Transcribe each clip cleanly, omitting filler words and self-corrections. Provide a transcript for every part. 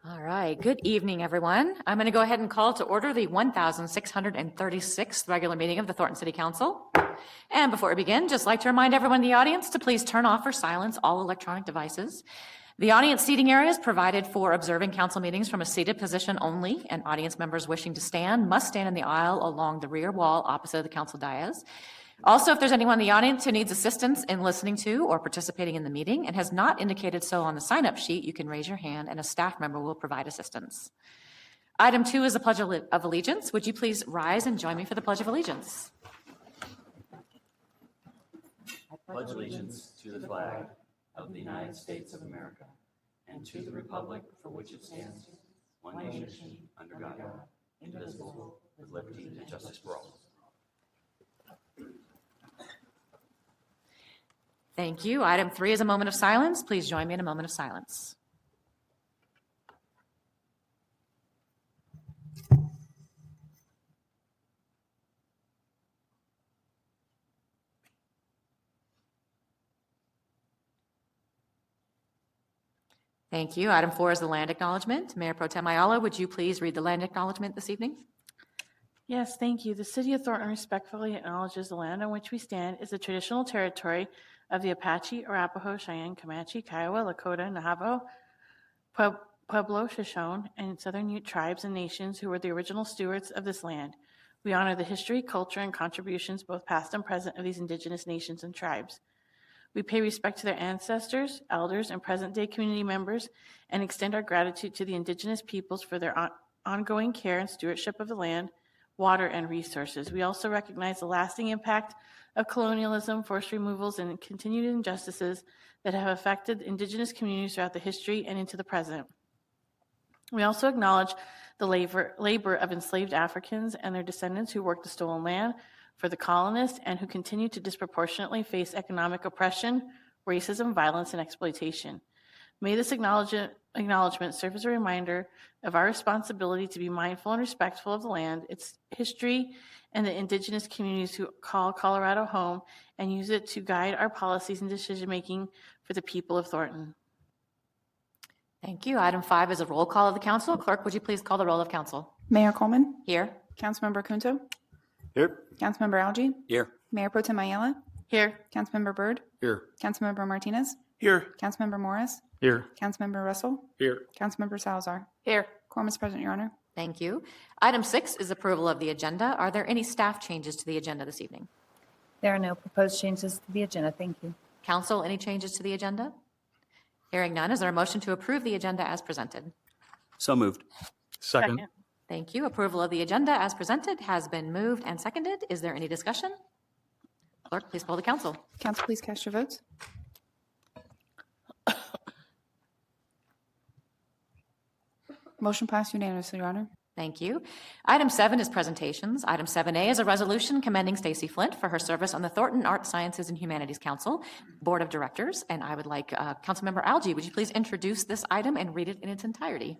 All right, good evening, everyone. I'm going to go ahead and call to order the 1636th regular meeting of the Thornton City Council. And before we begin, just like to remind everyone in the audience to please turn off or silence all electronic devices. The audience seating area is provided for observing council meetings from a seated position only, and audience members wishing to stand must stand in the aisle along the rear wall opposite the council dais. Also, if there's anyone in the audience who needs assistance in listening to or participating in the meeting and has not indicated so on the sign-up sheet, you can raise your hand and a staff member will provide assistance. Item 2 is the Pledge of Allegiance. Would you please rise and join me for the Pledge of Allegiance? I pledge allegiance to the flag of the United States of America and to the republic for which it stands, one nation, under God, indivisible, with liberty and justice for all. Thank you. Item 3 is a moment of silence. Please join me in a moment of silence. Thank you. Item 4 is the land acknowledgement. Mayor Pro Tem Ayala, would you please read the land acknowledgement this evening? Yes, thank you. The City of Thornton respectfully acknowledges the land on which we stand is the traditional territory of the Apache, Arapaho, Cheyenne, Comanche, Kiowa, Lakota, Navajo, Pueblo, Shoshone, and Southern Ute tribes and nations who were the original stewards of this land. We honor the history, culture, and contributions, both past and present, of these indigenous nations and tribes. We pay respect to their ancestors, elders, and present-day community members, and extend our gratitude to the indigenous peoples for their ongoing care and stewardship of the land, water, and resources. We also recognize the lasting impact of colonialism, forced removals, and continued injustices that have affected indigenous communities throughout the history and into the present. We also acknowledge the labor of enslaved Africans and their descendants who worked the stolen land for the colonists and who continue to disproportionately face economic oppression, racism, violence, and exploitation. May this acknowledgement serve as a reminder of our responsibility to be mindful and respectful of the land, its history, and the indigenous communities who call Colorado home, and use it to guide our policies and decision-making for the people of Thornton. Thank you. Item 5 is a roll call of the council. Clerk, would you please call the roll of council? Mayor Coleman. Here. Councilmember Kunto. Here. Councilmember Algie. Here. Mayor Pro Tem Ayala. Here. Councilmember Byrd. Here. Councilmember Martinez. Here. Councilmember Morris. Here. Councilmember Russell. Here. Councilmember Salazar. Here. Quorum is present, Your Honor. Thank you. Item 6 is approval of the agenda. Are there any staff changes to the agenda this evening? There are no proposed changes to the agenda. Thank you. Council, any changes to the agenda? Hearing none, is there a motion to approve the agenda as presented? So moved. Second. Thank you. Approval of the agenda as presented has been moved and seconded. Is there any discussion? Clerk, please poll the council. Council, please cast your votes. Motion passed unanimously, Your Honor. Thank you. Item 7 is presentations. Item 7A is a resolution commending Stacy Flint for her service on the Thornton Arts, Sciences, and Humanities Council Board of Directors. And I would like Councilmember Algie, would you please introduce this item and read it in its entirety?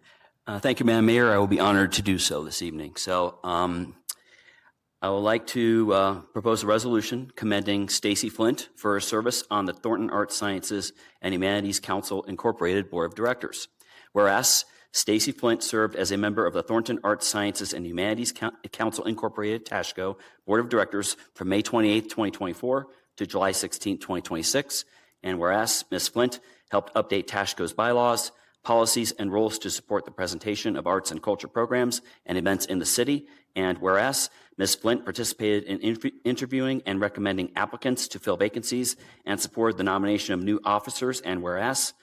Thank you, Madam Mayor. I will be honored to do so this evening. So I would like to propose a resolution commending Stacy Flint for her service on the Thornton Arts, Sciences, and Humanities Council Incorporated Board of Directors. Whereas Stacy Flint served as a member of the Thornton Arts, Sciences, and Humanities Council Incorporated TASHCO Board of Directors from May 28, 2024 to July 16, 2026. And whereas Ms. Flint helped update TASHCO's bylaws, policies, and rules to support the presentation of arts and culture programs and events in the city. And whereas Ms. Flint participated in interviewing and recommending applicants to fill vacancies and supported the nomination of new officers. And whereas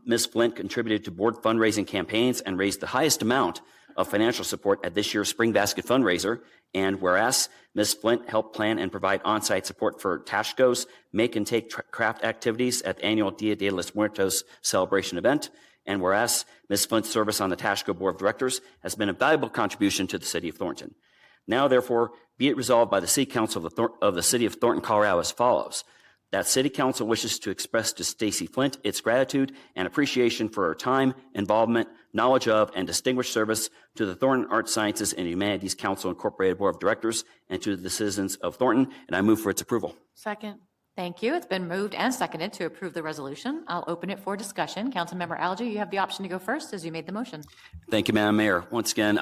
Ms. Flint contributed to board fundraising campaigns and raised the highest amount of financial support at this year's Spring Basket fundraiser. And whereas Ms. Flint helped plan and provide on-site support for TASHCO's Make and Take craft activities at the annual Dia de los Muertos celebration event. And whereas Ms. Flint's service on the TASHCO Board of Directors has been a valuable contribution to the City of Thornton. Now, therefore, be it resolved by the City Council of the City of Thornton, Colorado as follows. That City Council wishes to express to Stacy Flint its gratitude and appreciation for her time, involvement, knowledge of, and distinguished service to the Thornton Arts, Sciences, and Humanities Council Incorporated Board of Directors and to the citizens of Thornton, and I move for its approval. Second. Thank you. It's been moved and seconded to approve the resolution. I'll open it for discussion. Councilmember Alger, you have the option to go first as you made the motion. Thank you, Madam Mayor. Once again,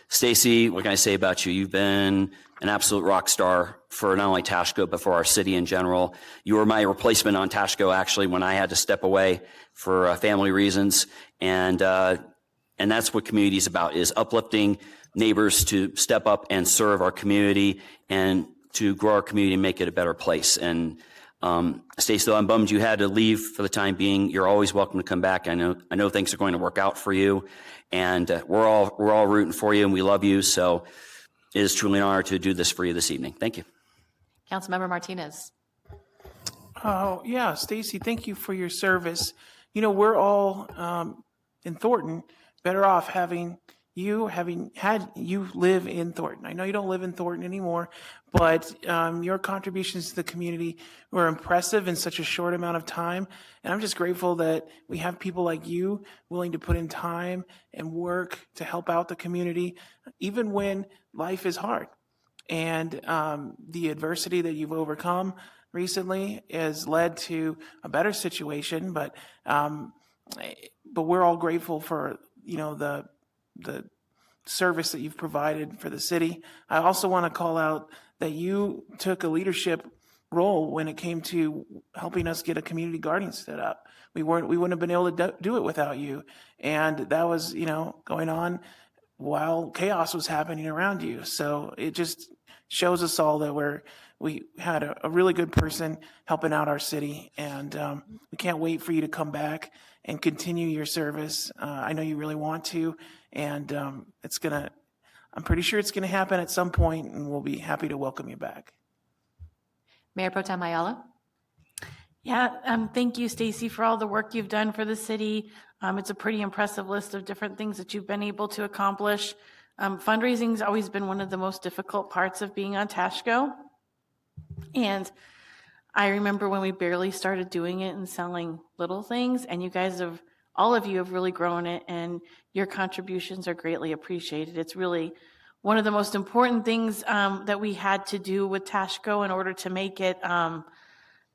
Stacy, what can I say about you? You've been an absolute rock star for not only Tashko, but for our city in general. You were my replacement on Tashko, actually, when I had to step away for family reasons. And that's what community is about, is uplifting neighbors to step up and serve our community and to grow our community and make it a better place. And Stacey, though I'm bummed you had to leave for the time being, you're always welcome to come back. I know things are going to work out for you, and we're all rooting for you, and we love you. So it is truly an honor to do this for you this evening. Thank you. Councilmember Martinez. Oh, yeah, Stacy, thank you for your service. You know, we're all in Thornton better off having had you live in Thornton. I know you don't live in Thornton anymore, but your contributions to the community were impressive in such a short amount of time. And I'm just grateful that we have people like you willing to put in time and work to help out the community, even when life is hard. And the adversity that you've overcome recently has led to a better situation. But we're all grateful for, you know, the service that you've provided for the city. I also want to call out that you took a leadership role when it came to helping us get a community garden set up. We wouldn't have been able to do it without you. And that was, you know, going on while chaos was happening around you. So it just shows us all that we had a really good person helping out our city. And we can't wait for you to come back and continue your service. I know you really want to, and I'm pretty sure it's gonna happen at some point, and we'll be happy to welcome you back. Mayor Pro Tem Ayala. Yeah, thank you, Stacy, for all the work you've done for the city. It's a pretty impressive list of different things that you've been able to accomplish. Fundraising's always been one of the most difficult parts of being on Tashko. And I remember when we barely started doing it and selling little things, and all of you have really grown it, and your contributions are greatly appreciated. It's really one of the most important things that we had to do with Tashko in order to make it,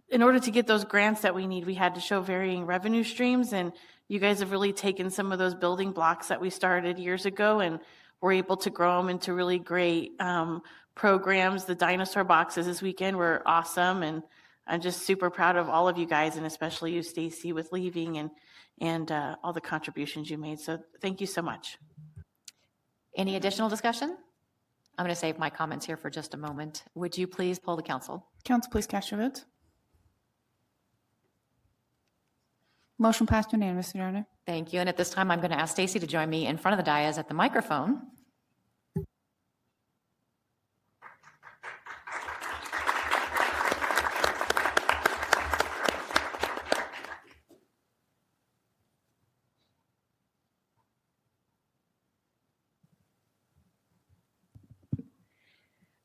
in order to get those grants that we need. We had to show varying revenue streams, and you guys have really taken some of those building blocks that we started years ago, and we're able to grow them into really great programs. The dinosaur boxes this weekend were awesome, and I'm just super proud of all of you guys, and especially you, Stacy, with leaving and all the contributions you made. So thank you so much. Any additional discussion? I'm going to save my comments here for just a moment. Would you please poll the council? Council, please cast your votes. Motion passed unanimously, Your Honor. Thank you. And at this time, I'm going to ask Stacy to join me in front of the dais at the microphone.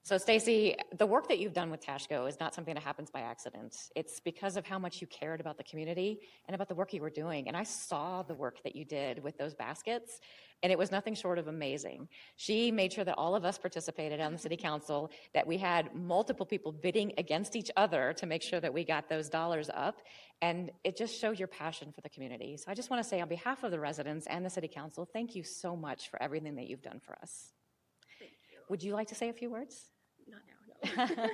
So Stacy, the work that you've done with Tashko is not something that happens by accident. It's because of how much you cared about the community and about the work you were doing. And I saw the work that you did with those baskets, and it was nothing short of amazing. She made sure that all of us participated on the city council, that we had multiple people bidding against each other to make sure that we got those dollars up. And it just showed your passion for the community. So I just want to say on behalf of the residents and the city council, thank you so much for everything that you've done for us. Would you like to say a few words? Not now, no.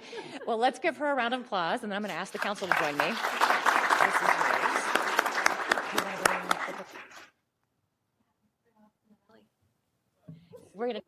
Well, let's give her a round of applause, and then I'm going to ask the council to join me. This is yours. We're going to...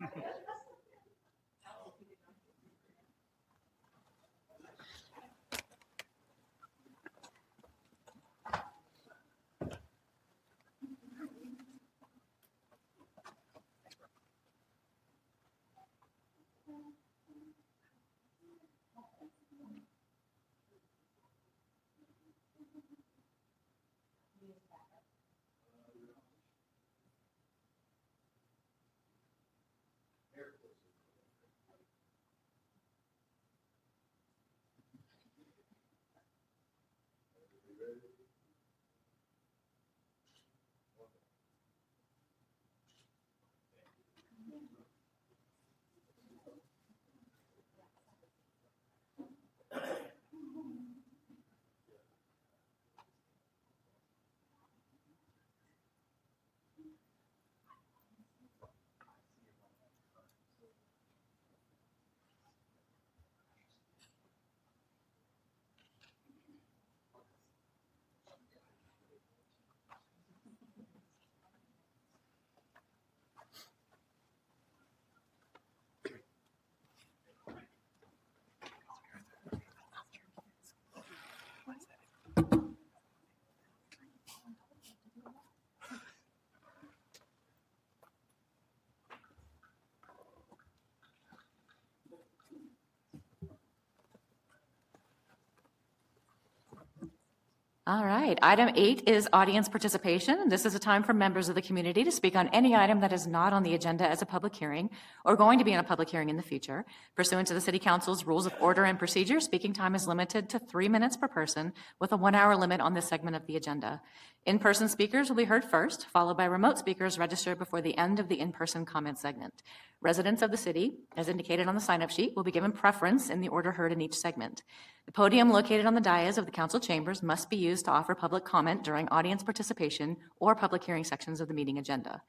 All right. Item 8 is audience participation. This is a time for members of the community to speak on any item that is not on the agenda as a public hearing or going to be in a public hearing in the future. Pursuant to the City Council's rules of order and procedure, speaking time is limited to 3 minutes per person with a 1-hour limit on this segment of the agenda. In-person speakers will be heard first, followed by remote speakers registered before the end of the in-person comment segment. Residents of the city, as indicated on the sign-up sheet, will be given preference in the order heard in each segment. The podium located on the dais of the council chambers must be used to offer public comment during audience participation or public hearing sections of the meeting agenda.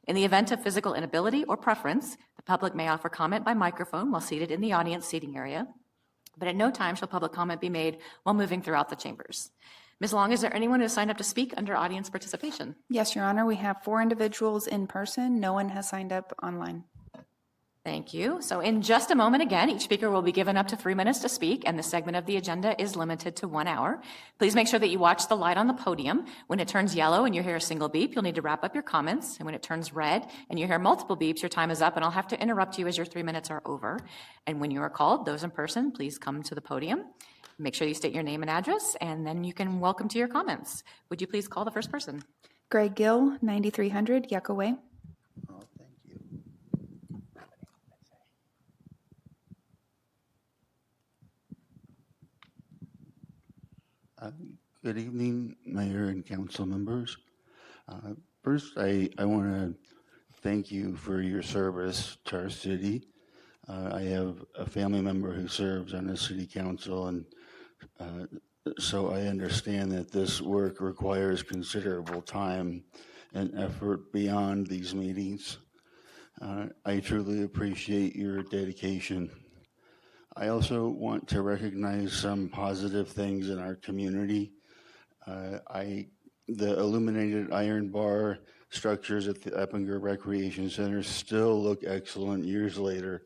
In the event of physical inability or preference, the public may offer comment by microphone while seated in the audience seating area, but at no time shall public comment be made while moving throughout the chambers. Ms. Long, is there anyone who has signed up to speak under audience participation? Yes, Your Honor, we have 4 individuals in person. No one has signed up online. Thank you. So in just a moment, again, each speaker will be given up to 3 minutes to speak, and the segment of the agenda is limited to 1 hour. Please make sure that you watch the light on the podium. When it turns yellow and you hear a single beep, you'll need to wrap up your comments. And when it turns red and you hear multiple beeps, your time is up, and I'll have to interrupt you as your 3 minutes are over. And when you are called, those in person, please come to the podium. Make sure you state your name and address, and then you can welcome to your comments. Would you please call the first person? Greg Gill, 9300 Yucca Way. Oh, thank you. Good evening, Mayor and council members. First, I want to thank you for your service to our city. I have a family member who serves on the city council, and so I understand that this work requires considerable time and effort beyond these meetings. I truly appreciate your dedication. I also want to recognize some positive things in our community. The illuminated iron bar structures at the Eppinger Recreation Center still look excellent years later.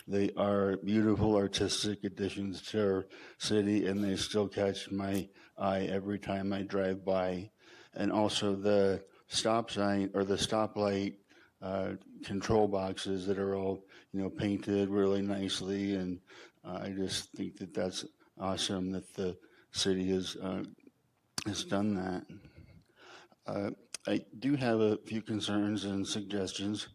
They are beautiful artistic additions to our city, and they still catch my eye every time I drive by. And also the stop sign or the stoplight control boxes that are all, painted really nicely, and I just think that that's awesome that the city has done that. I do have a few concerns and suggestions.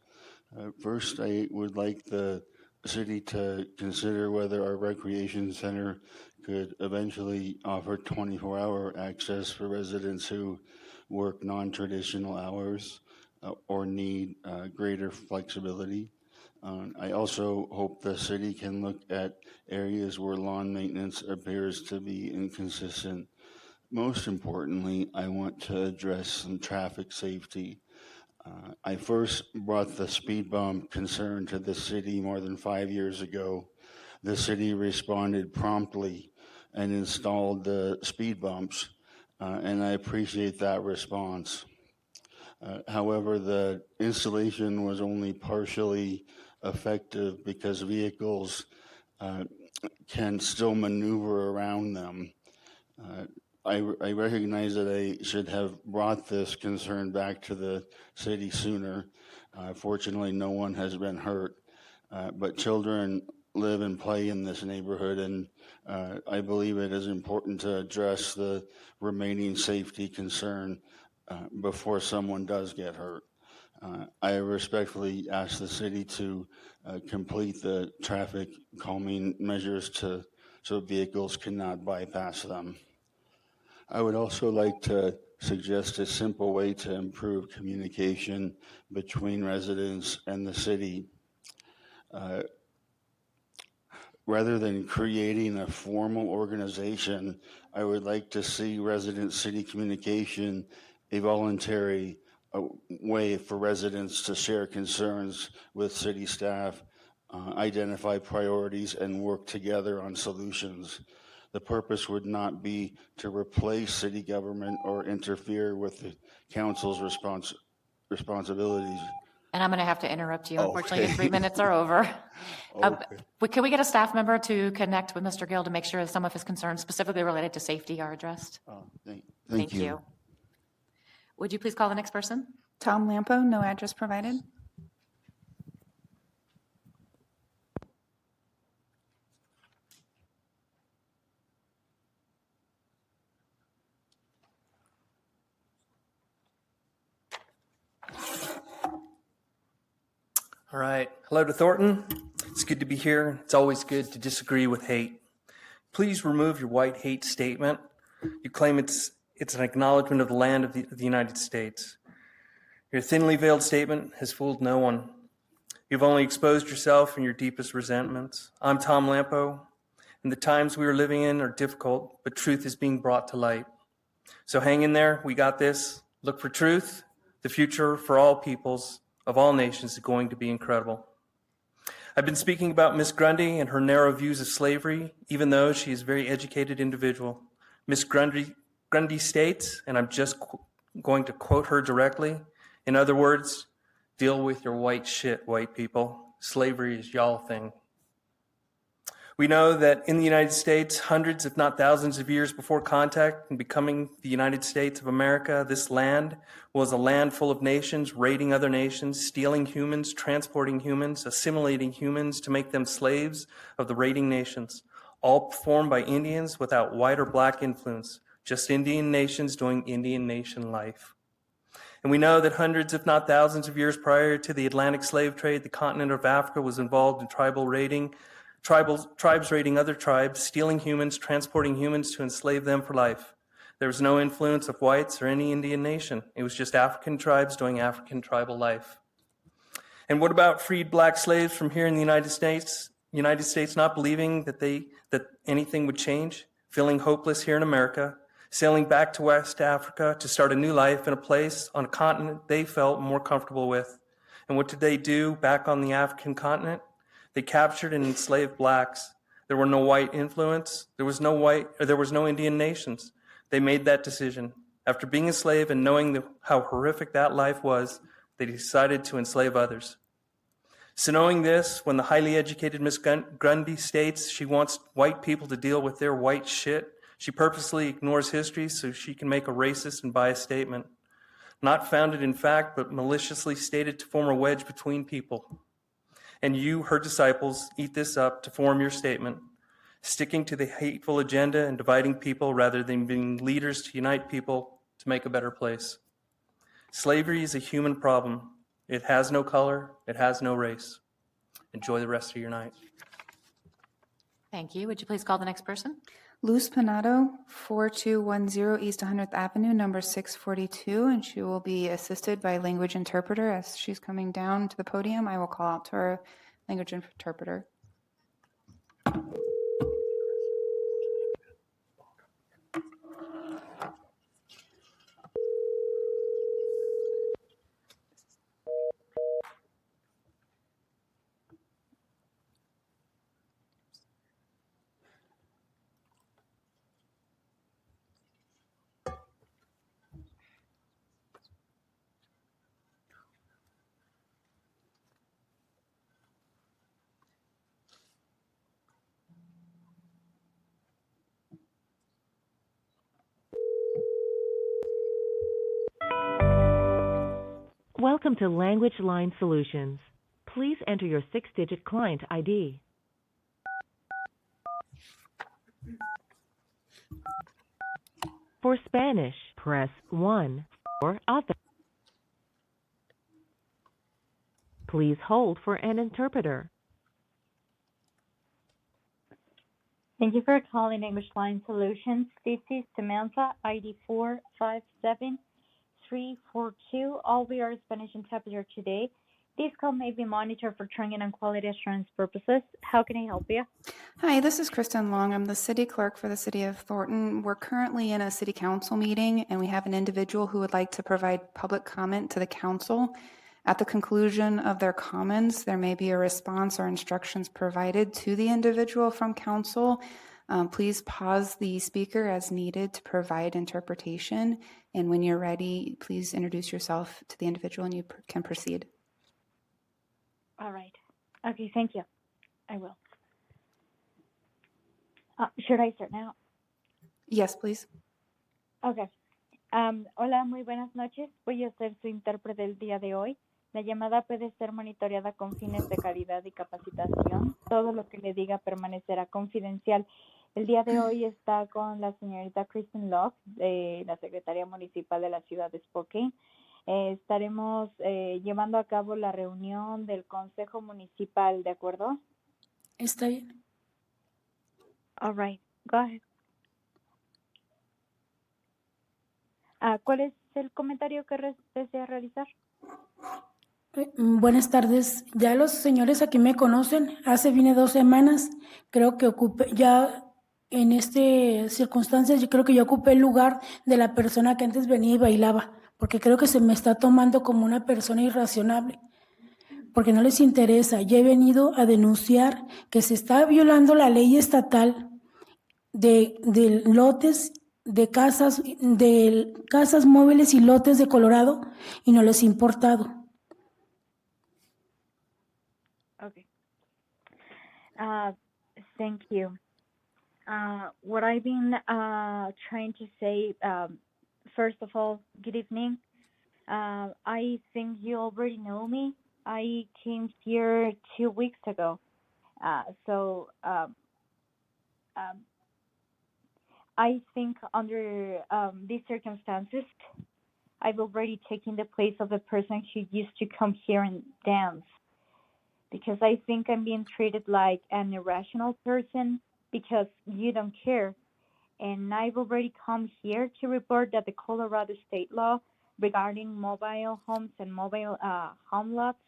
First, I would like the city to consider whether our recreation center could eventually offer 24-hour access for residents who work non-traditional hours or need greater flexibility. I also hope the city can look at areas where lawn maintenance appears to be inconsistent. Most importantly, I want to address some traffic safety. I first brought the speed bump concern to the city more than 5 years ago. The city responded promptly and installed the speed bumps, and I appreciate that response. However, the installation was only partially effective because vehicles can still maneuver around them. I recognize that I should have brought this concern back to the city sooner. Fortunately, no one has been hurt, but children live and play in this neighborhood, and I believe it is important to address the remaining safety concern before someone does get hurt. I respectfully ask the city to complete the traffic calming measures so vehicles cannot bypass them. I would also like to suggest a simple way to improve communication between residents and the city. Rather than creating a formal organization, I would like to see resident city communication a voluntary way for residents to share concerns with city staff, identify priorities, and work together on solutions. The purpose would not be to replace city government or interfere with the council's responsibilities. And I'm going to have to interrupt you. Unfortunately, your Okay. 3 minutes are over. Okay. Can we get a staff member to connect with Mr. Gill to make sure that some of his concerns specifically related to safety are addressed? Thank you. Would you please call the next person? Tom Lampo, no address provided. All right. Hello to Thornton. It's good to be here. It's always good to disagree with hate. Please remove your white hate statement. You claim it's an acknowledgement of the land of the United States. Your thinly veiled statement has fooled no one. You've only exposed yourself and your deepest resentments. I'm Tom Lampo, and the times we are living in are difficult, but truth is being brought to light. So hang in there. We got this. Look for truth. The future for all peoples of all nations is going to be incredible. I've been speaking about Miss Grundy and her narrow views of slavery, even though she is a very educated individual. Miss Grundy states, and I'm just going to quote her directly, in other words, deal with your white shit, white people. Slavery is y'all thing. We know that in the United States, hundreds, if not thousands of years before contact and becoming the United States of America, this land was a land full of nations, raiding other nations, stealing humans, transporting humans, assimilating humans to make them slaves of the raiding nations, all performed by Indians without white or black influence, just Indian nations doing Indian nation life. And we know that hundreds, if not thousands of years prior to the Atlantic slave trade, the continent of Africa was involved in tribal raiding, tribes raiding other tribes, stealing humans, transporting humans to enslave them for life. There was no influence of whites or any Indian nation. It was just African tribes doing African tribal life. And what about freed black slaves from here in the United States not believing that anything would change, feeling hopeless here in America, sailing back to West Africa to start a new life in a place on a continent they felt more comfortable with? And what did they do back on the African continent? They captured and enslaved blacks. There were no white influence. There was no Indian nations. They made that decision. After being a slave and knowing how horrific that life was, they decided to enslave others. So knowing this, when the highly educated Miss Grundy states she wants white people to deal with their white shit, she purposely ignores history so she can make a racist and biased statement. Not founded in fact, but maliciously stated to form a wedge between people. And you, her disciples, eat this up to form your statement, sticking to the hateful agenda and dividing people rather than being leaders to unite people to make a better place. Slavery is a human problem. It has no color. It has no race. Enjoy the rest of your night. Thank you. Would you please call the next person? Luz Panado, 4210 East 100th Avenue, number 642, and she will be assisted by language interpreter. As she's coming down to the podium, I will call out to her language interpreter. Welcome to Language Line Solutions. Please enter your 6-digit client ID. For Spanish, press 1 or other. Please hold for an interpreter. Thank you for calling English Line Solutions. This is Samantha, ID 457342. All we are Spanish interpreter today. This call may be monitored for training and quality assurance purposes. How can I help you? Hi, this is Kristen Long. I'm the city clerk for the city of Thornton. We're currently in a city council meeting, and we have an individual who would like to provide public comment to the council. At the conclusion of their comments, there may be a response or instructions provided to the individual from council. Please pause the speaker as needed to provide interpretation. And when you're ready, please introduce yourself to the individual and you can proceed. All right. Okay, thank you. I will. Should I start now? Yes, please. Okay. Hola, muy buenas noches. Voy a ser su intérprete el día de hoy. La llamada puede ser monitoreada con fines de calidad y capacitación. Todo lo que le diga permanecerá confidencial. El día de hoy está con la señorita Kristen Love, de la Secretaría Municipal de la Ciudad de Spokane. Estaremos llevando a cabo la reunión del Consejo Municipal, ¿de acuerdo? Está bien. All right, go ahead. ¿Cuál es el comentario que desea realizar? Buenas tardes. Ya los señores aquí me conocen. Vine 2 semanas. Creo que ocupé ya en este circunstancias, yo creo que yo ocupé el lugar de la persona que antes venía y bailaba, porque creo que se me está tomando como una persona irracionable, porque no les interesa. Ya he venido a denunciar que se está violando la ley estatal de lotes de casas móviles y lotes de Colorado y no les ha importado. Okay. Thank you. What I've been trying to say, first of all, good evening. I think you already know me. I came here 2 weeks ago. I think under these circumstances, I've already taken the place of the person who used to come here and dance. Because I think I'm being treated like an irrational person because you don't care. And I've already come here to report that the Colorado state law regarding mobile homes and mobile home lots,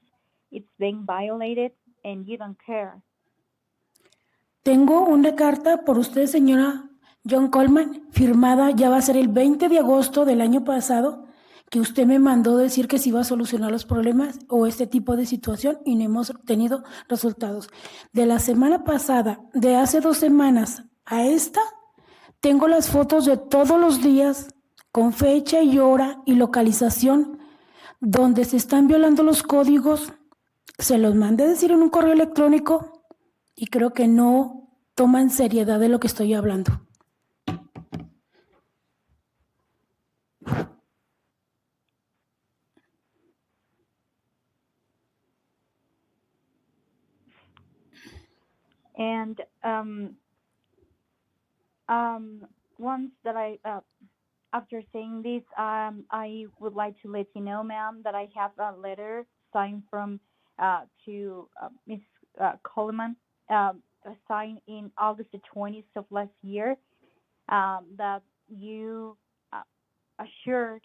it's being violated and you don't care. Tengo una carta por usted, señora John Coleman, firmada, ya va a ser el 20 de agosto del año pasado, que usted me mandó decir que se iba a solucionar los problemas o este tipo de situación y no hemos tenido resultados. De la semana pasada, de hace 2 semanas a esta, tengo las fotos de todos los días con fecha y hora y localización donde se están violando los códigos. Se los mandé a decir en un correo electrónico y creo que no toman seriedad de lo que estoy hablando. And once that after saying this, I would like to let you know, ma'am, that I have a letter signed from to Ms. Coleman, signed in August the 20th of last year, that you assured,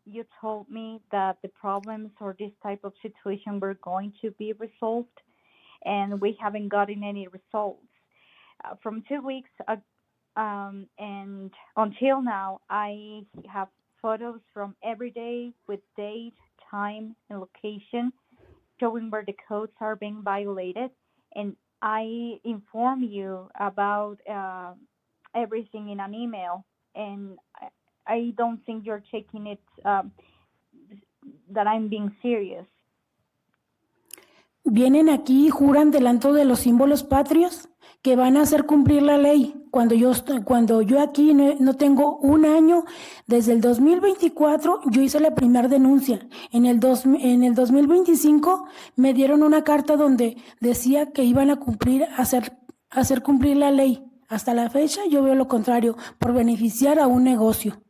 you told me that the problems or this type of situation were going to be resolved, and we haven't gotten any results. From 2 weeks and until now, I have photos from every day with date, time, and location showing where the codes are being violated. And I inform you about everything in an email. And I don't think you're taking it that I'm being serious. Vienen aquí y juran delante de los símbolos patrios que van a hacer cumplir la ley. Cuando yo aquí no tengo un año, desde el 2024 yo hice la primera denuncia. En el 2025 me dieron una carta donde decía que iban a hacer cumplir la ley. Hasta la fecha yo veo lo contrario, por beneficiar a un negocio.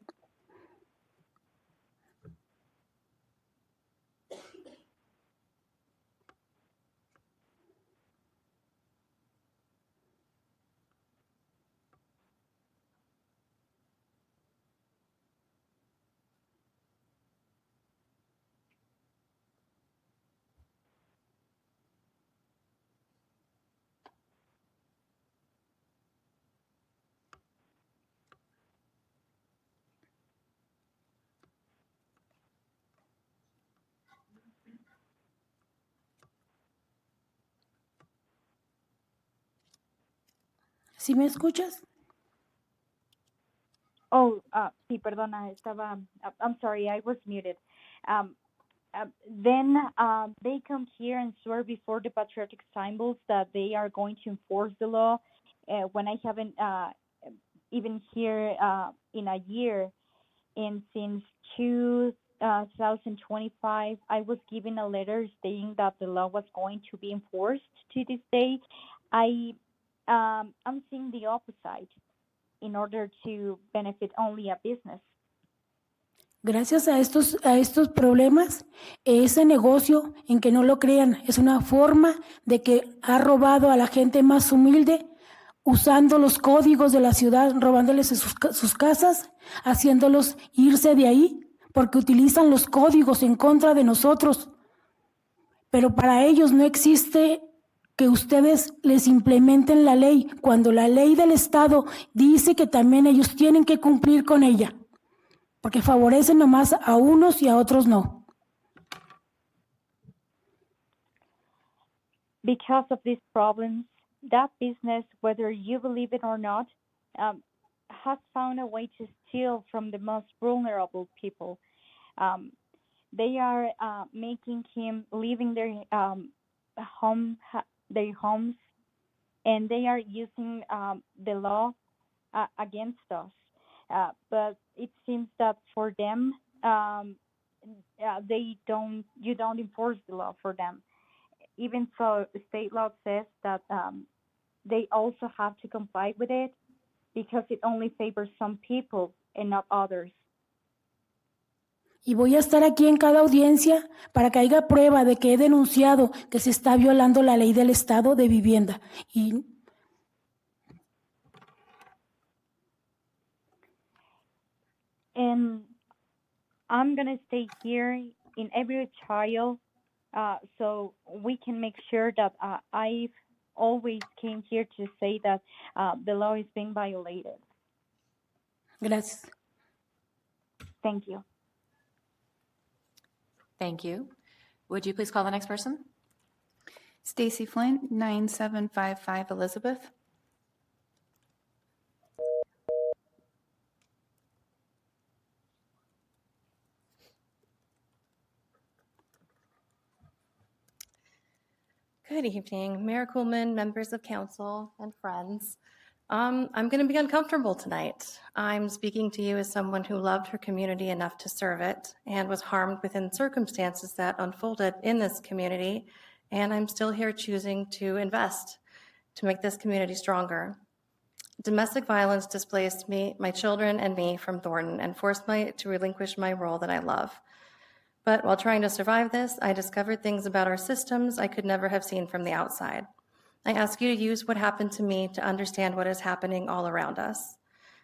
¿Sí me escuchas? Oh, sí, perdona, I'm sorry, I was muted. Then they come here and swear before the patriotic symbols that they are going to enforce the law when I haven't even here in a year. And since 2025, I was given a letter stating that the law was going to be enforced. To this day, I'm seeing the opposite in order to benefit only a business. Gracias a estos problemas, ese negocio, en que no lo crean, es una forma de que ha robado a la gente más humilde, usando los códigos de la ciudad, robándoles sus casas, haciéndolos irse de ahí, porque utilizan los códigos en contra de nosotros. Pero para ellos no existe que ustedes les implementen la ley, cuando la ley del Estado dice que también ellos tienen que cumplir con ella, porque favorecen nomás a unos y a otros no. Because of these problems, that business, whether you believe it or not, has found a way to steal from the most vulnerable people. They are making him leaving their homes, and they are using the law against us. But it seems that for them, you don't enforce the law for them. Even so, state law says that they also have to comply with it because it only favors some people and not others. Y voy a estar aquí en cada audiencia para que haya prueba de que he denunciado que se está violando la ley del Estado de vivienda. And I'm going to stay here in every trial so we can make sure that I've always came here to say that the law is being violated. Gracias. Thank you. Thank you. Would you please call the next person? Stacy Flint, 9755 Elizabeth. Good evening, Mayor Kuhlman, members of council, and friends. I'm going to be uncomfortable tonight. I'm speaking to you as someone who loved her community enough to serve it and was harmed within circumstances that unfolded in this community, and I'm still here choosing to invest to make this community stronger. Domestic violence displaced me, my children, and me from Thornton and forced me to relinquish my role that I love. But while trying to survive this, I discovered things about our systems I could never have seen from the outside. I ask you to use what happened to me to understand what is happening all around us.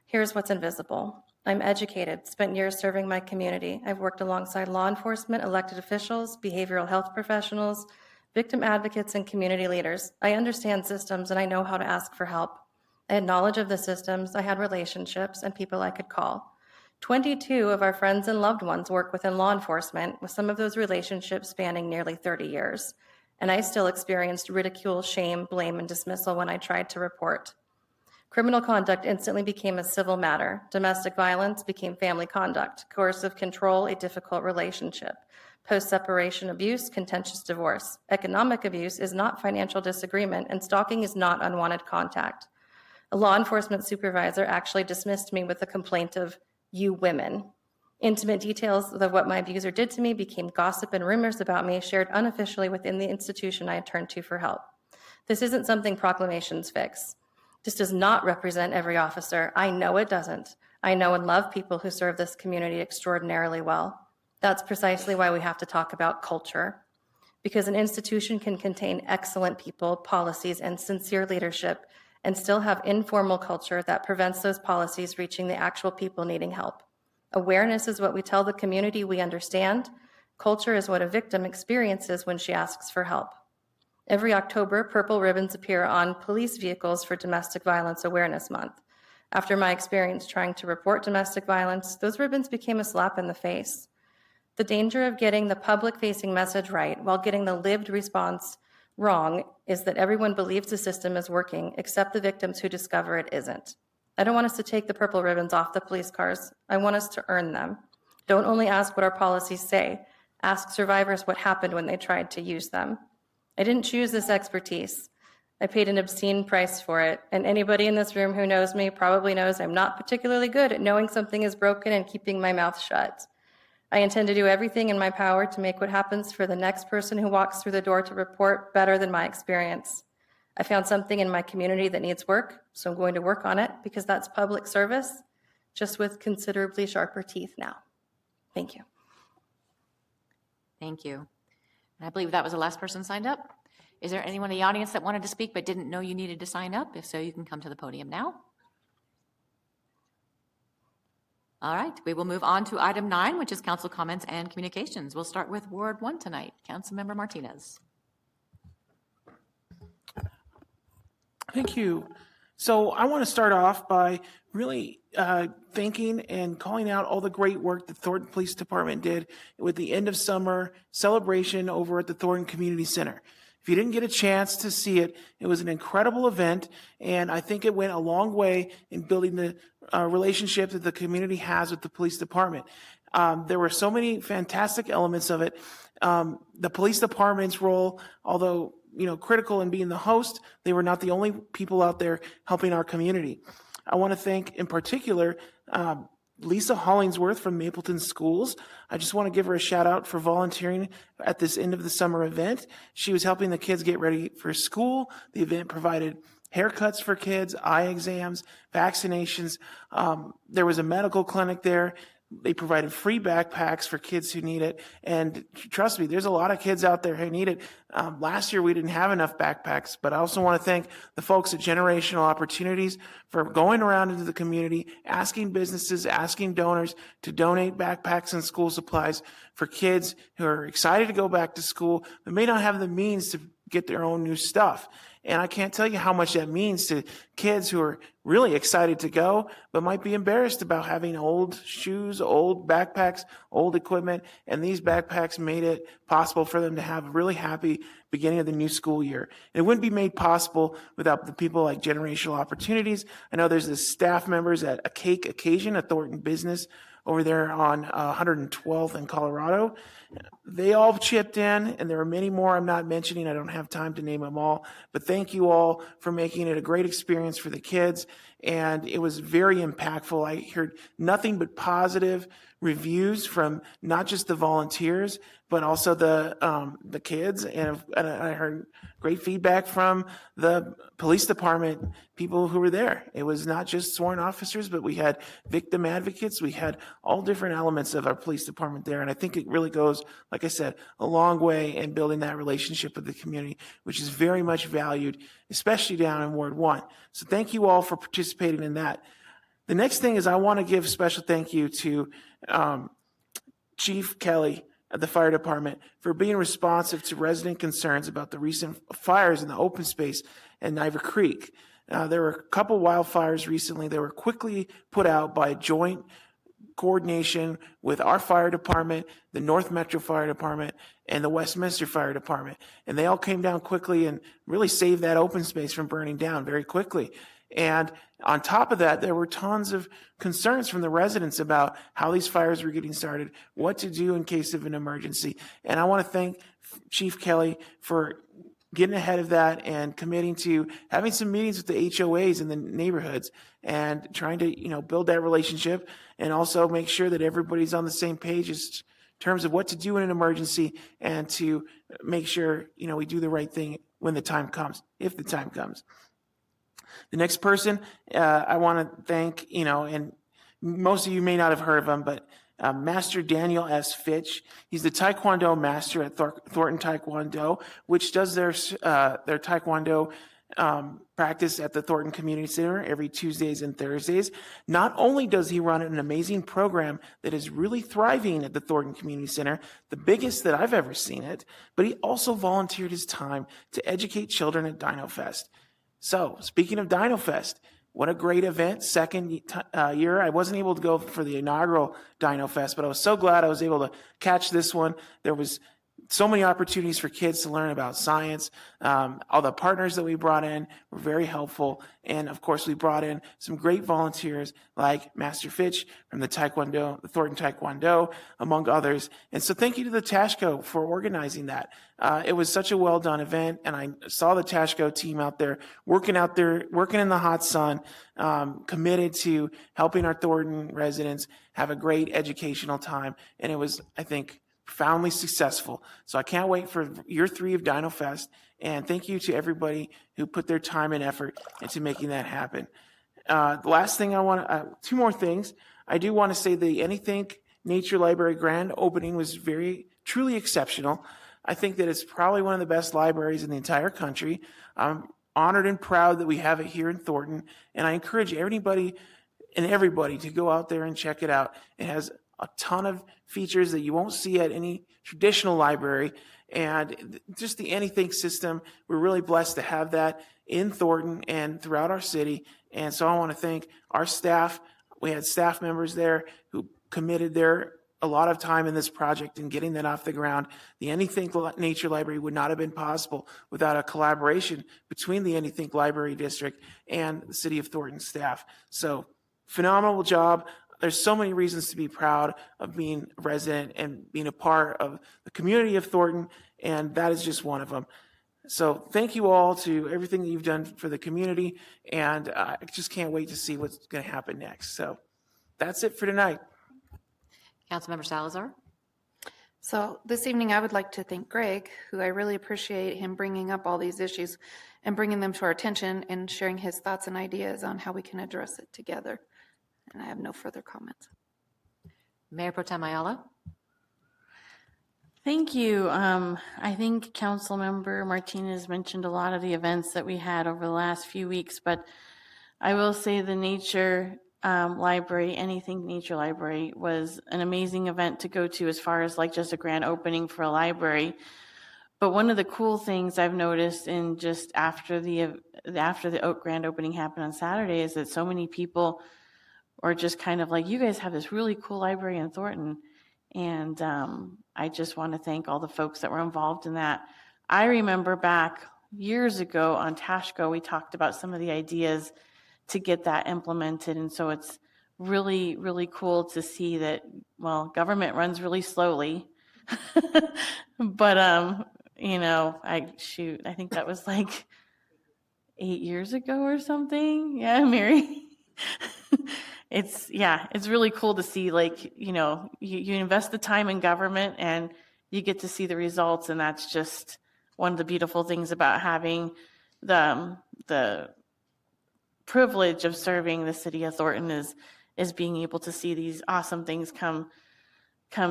Here's what's invisible. I'm educated, spent years serving my community. I've worked alongside law enforcement, elected officials, behavioral health professionals, victim advocates, and community leaders. I understand systems and I know how to ask for help. I had knowledge of the systems, I had relationships, and people I could call. 22 of our friends and loved ones work within law enforcement, with some of those relationships spanning nearly 30 years. And I still experienced ridicule, shame, blame, and dismissal when I tried to report. Criminal conduct instantly became a civil matter. Domestic violence became family conduct. Coercive control, a difficult relationship. Post-separation abuse, contentious divorce. Economic abuse is not financial disagreement, and stalking is not unwanted contact. A law enforcement supervisor actually dismissed me with a complaint of, "You women." Intimate details of what my abuser did to me became gossip and rumors about me shared unofficially within the institution I had turned to for help. This isn't something proclamations fix. This does not represent every officer. I know it doesn't. I know and love people who serve this community extraordinarily well. That's precisely why we have to talk about culture. Because an institution can contain excellent people, policies, and sincere leadership, and still have informal culture that prevents those policies reaching the actual people needing help. Awareness is what we tell the community we understand. Culture is what a victim experiences when she asks for help. Every October, purple ribbons appear on police vehicles for Domestic Violence Awareness Month. After my experience trying to report domestic violence, those ribbons became a slap in the face. The danger of getting the public-facing message right while getting the lived response wrong is that everyone believes the system is working, except the victims who discover it isn't. I don't want us to take the purple ribbons off the police cars. I want us to earn them. Don't only ask what our policies say. Ask survivors what happened when they tried to use them. I didn't choose this expertise. I paid an obscene price for it, and anybody in this room who knows me probably knows I'm not particularly good at knowing something is broken and keeping my mouth shut. I intend to do everything in my power to make what happens for the next person who walks through the door to report better than my experience. I found something in my community that needs work, so I'm going to work on it because that's public service, just with considerably sharper teeth now. Thank you. Thank you. And I believe that was the last person signed up. Is there anyone in the audience that wanted to speak but didn't know you needed to sign up? If so, you can come to the podium now. All right, we will move on to item 9, which is council comments and communications. We'll start with Ward 1 tonight. Councilmember Martinez. Thank you. So I want to start off by really thanking and calling out all the great work the Thornton Police Department did with the end of summer celebration over at the Thornton Community Center. If you didn't get a chance to see it, it was an incredible event, and I think it went a long way in building the relationship that the community has with the police department. There were so many fantastic elements of it. The police department's role, although critical in being the host, they were not the only people out there helping our community. I want to thank, in particular, Lisa Hollingsworth from Mapleton Schools. I just want to give her a shout out for volunteering at this end of the summer event. She was helping the kids get ready for school. The event provided haircuts for kids, eye exams, vaccinations. There was a medical clinic there. They provided free backpacks for kids who need it. And trust me, there's a lot of kids out there who need it. Last year, we didn't have enough backpacks, but I also want to thank the folks at Generational Opportunities for going around into the community, asking businesses, asking donors to donate backpacks and school supplies for kids who are excited to go back to school, but may not have the means to get their own new stuff. And I can't tell you how much that means to kids who are really excited to go, but might be embarrassed about having old shoes, old backpacks, old equipment. And these backpacks made it possible for them to have a really happy beginning of the new school year. And it wouldn't be made possible without the people like Generational Opportunities. I know there's the staff members at A Cake Occasion, a Thornton business over there on 112th in Colorado. They all chipped in, and there are many more I'm not mentioning. I don't have time to name them all. But thank you all for making it a great experience for the kids. And it was very impactful. I heard nothing but positive reviews from not just the volunteers, but also the kids. And I heard great feedback from the police department people who were there. It was not just sworn officers, but we had victim advocates. We had all different elements of our police department there. And I think it really goes, like I said, a long way in building that relationship with the community, which is very much valued, especially down in Ward 1. So thank you all for participating in that. The next thing is I want to give special thank you to Chief Kelly at the fire department for being responsive to resident concerns about the recent fires in the open space at Niver Creek. There were a couple wildfires recently that were quickly put out by joint coordination with our fire department, the North Metro Fire Department, and the Westminster Fire Department. And they all came down quickly and really saved that open space from burning down very quickly. And on top of that, there were tons of concerns from the residents about how these fires were getting started, what to do in case of an emergency. And I want to thank Chief Kelly for getting ahead of that and committing to having some meetings with the HOAs in the neighborhoods and trying to, build that relationship and also make sure that everybody's on the same page as terms of what to do in an emergency and to make sure, we do the right thing when the time comes, if the time comes. The next person I want to thank, and most of you may not have heard of him, but Master Daniel S. Fitch. He's the Taekwondo master at Thornton Taekwondo, which does their Taekwondo practice at the Thornton Community Center every Tuesdays and Thursdays. Not only does he run an amazing program that is really thriving at the Thornton Community Center, the biggest that I've ever seen it, but he also volunteered his time to educate children at Dino Fest. So, speaking of Dino Fest, what a great event. Second year. I wasn't able to go for the inaugural Dino Fest, but I was so glad I was able to catch this one. There was so many opportunities for kids to learn about science. All the partners that we brought in were very helpful. And of course, we brought in some great volunteers like Master Fitch from the Thornton Taekwondo, among others. And so thank you to the Tashco for organizing that. It was such a well done event. And I saw the Tashco team out there working in the hot sun, committed to helping our Thornton residents have a great educational time. And it was, I think, profoundly successful. So I can't wait for year 3 of Dino Fest. And thank you to everybody who put their time and effort into making that happen. The last thing I want to, 2 more things. I do want to say the Anythink Nature Library grand opening was truly exceptional. I think that it's probably one of the best libraries in the entire country. I'm honored and proud that we have it here in Thornton, and I encourage everybody to go out there and check it out. It has a ton of features that you won't see at any traditional library, and just the Anythink system, we're really blessed to have that in Thornton and throughout our city. And so I want to thank our staff. We had staff members there who committed a lot of time in this project and getting that off the ground. The Anythink Nature Library would not have been possible without a collaboration between the Anythink Library District and the City of Thornton staff. So phenomenal job. There's so many reasons to be proud of being a resident and being a part of the community of Thornton, and that is just one of them. So thank you all to everything that you've done for the community, and I just can't wait to see what's going to happen next. So that's it for tonight. Councilmember Salazar. So this evening, I would like to thank Greg, who I really appreciate him bringing up all these issues and bringing them to our attention and sharing his thoughts and ideas on how we can address it together. And I have no further comments. Mayor Pro Tem Ayala. Thank you. I think Councilmember Martinez mentioned a lot of the events that we had over the last few weeks, but I will say the Nature Library, Anythink Nature Library, was an amazing event to go to as far as like just a grand opening for a library. But one of the cool things I've noticed in just after the grand opening happened on Saturday is that so many people are just kind of like, you guys have this really cool library in Thornton. And I just want to thank all the folks that were involved in that. I remember back years ago on Tashko, we talked about some of the ideas to get that implemented. And so it's really, really cool to see that, well, government runs really slowly. But, I think that was like 8 years ago or something. Yeah, Mary. It's really cool to see, like, you invest the time in government and you get to see the results. And that's just one of the beautiful things about having the privilege of serving the city of Thornton is being able to see these awesome things come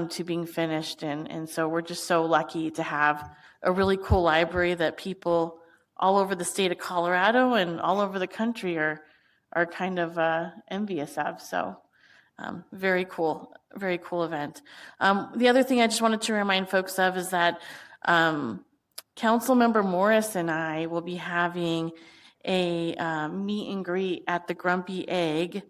to being finished. And so we're just so lucky to have a really cool library that people all over the state of Colorado and all over the country are kind of envious of. So very cool event. The other thing I just wanted to remind folks of is that Councilmember Morris and I will be having a meet and greet at the Grumpy Egg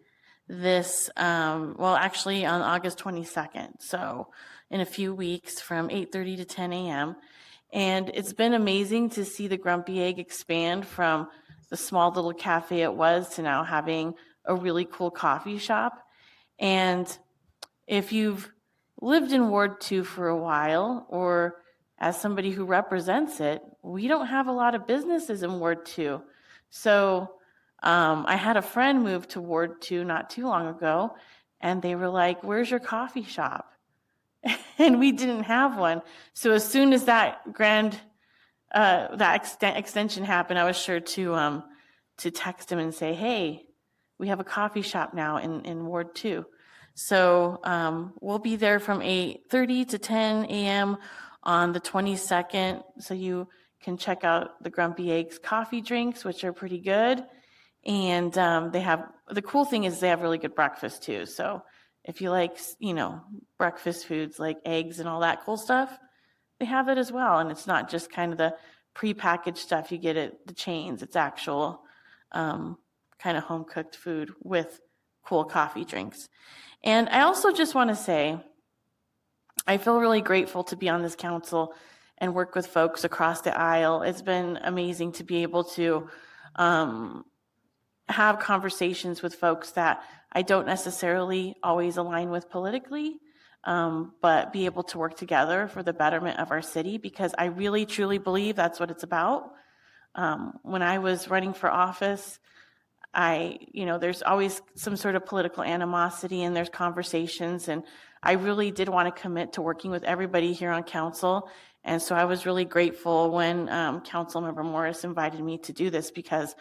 actually on August 22nd. So in a few weeks from 8:30 to 10 a.m. And it's been amazing to see the Grumpy Egg expand from the small little cafe it was to now having a really cool coffee shop. And if you've lived in Ward 2 for a while, or as somebody who represents it, we don't have a lot of businesses in Ward 2. So I had a friend move to Ward 2 not too long ago, and they were like, "Where's your coffee shop?" And we didn't have one. So as soon as that extension happened, I was sure to text him and say, "Hey, we have a coffee shop now in Ward 2." So we'll be there from 8:30 to 10 a.m. on the 22nd. So you can check out the Grumpy Eggs coffee drinks, which are pretty good. And the cool thing is they have really good breakfast too. So if you like, breakfast foods like eggs and all that cool stuff, they have it as well. And it's not just kind of the prepackaged stuff you get at the chains. It's actual kind of home cooked food with cool coffee drinks. And I also just want to say, I feel really grateful to be on this council and work with folks across the aisle. It's been amazing to be able to have conversations with folks that I don't necessarily always align with politically, but be able to work together for the betterment of our city, because I really, truly believe that's what it's about. When I was running for office, there's always some sort of political animosity and there's conversations, and I really did want to commit to working with everybody here on council. And so I was really grateful when Councilmember Morris invited me to do this, because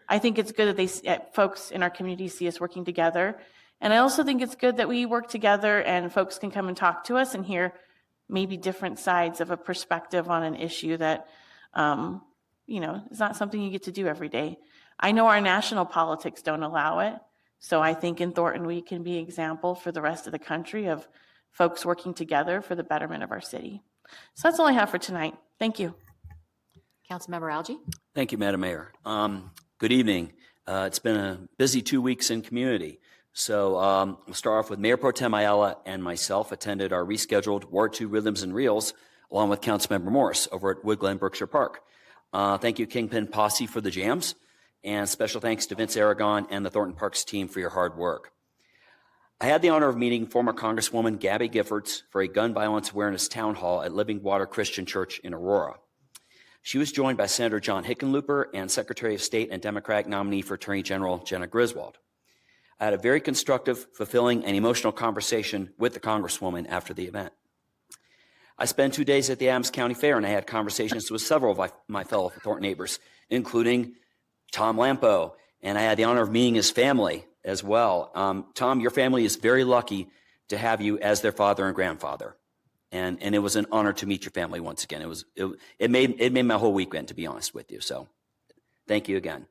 I think it's good that folks in our community see us working together. And I also think it's good that we work together and folks can come and talk to us and hear maybe different sides of a perspective on an issue that, is not something you get to do every day. I know our national politics don't allow it. So I think in Thornton, we can be an example for the rest of the country of folks working together for the betterment of our city. So that's all I have for tonight. Thank you. Councilmember Algie? Thank you, Madam Mayor. Good evening. It's been a busy 2 weeks in community. So we'll start off with Mayor Pro Tem Ayala and myself attended our rescheduled Ward 2 Rhythms and Reels along with Councilmember Morris over at Woodglen Berkshire Park. Thank you, Kingpin Posse, for the jams, and special thanks to Vince Aragon and the Thornton Parks team for your hard work. I had the honor of meeting former Congresswoman Gabby Giffords for a gun violence awareness town hall at Living Water Christian Church in Aurora. She was joined by Senator John Hickenlooper and Secretary of State and Democratic nominee for Attorney General Jenna Griswold. I had a very constructive, fulfilling, and emotional conversation with the Congresswoman after the event. I spent 2 days at the Adams County Fair, and I had conversations with several of my fellow Thornton neighbors, including Tom Lampo, and I had the honor of meeting his family as well. Tom, your family is very lucky to have you as their father and grandfather, and it was an honor to meet your family once again. It made my whole weekend, to be honest with you. So, thank you again.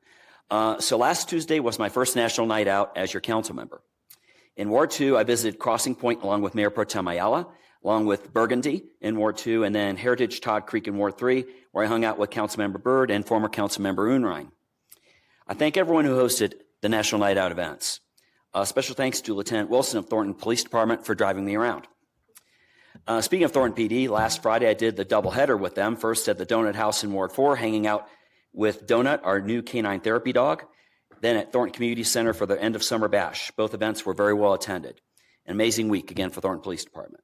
So last Tuesday was my first national night out as your council member. In Ward 2, I visited Crossing Point along with Mayor Pro Tem Ayala, along with Burgundy in Ward 2, and then Heritage Todd Creek in Ward 3, where I hung out with Councilmember Byrd and former Councilmember Unrein. I thank everyone who hosted the National Night Out events. Special thanks to Lieutenant Wilson of Thornton Police Department for driving me around. Speaking of Thornton PD, last Friday I did the doubleheader with them, first at the Donut House in Ward 4, hanging out with Donut, our new canine therapy dog, then at Thornton Community Center for the end of summer bash. Both events were very well attended. An amazing week again for Thornton Police Department.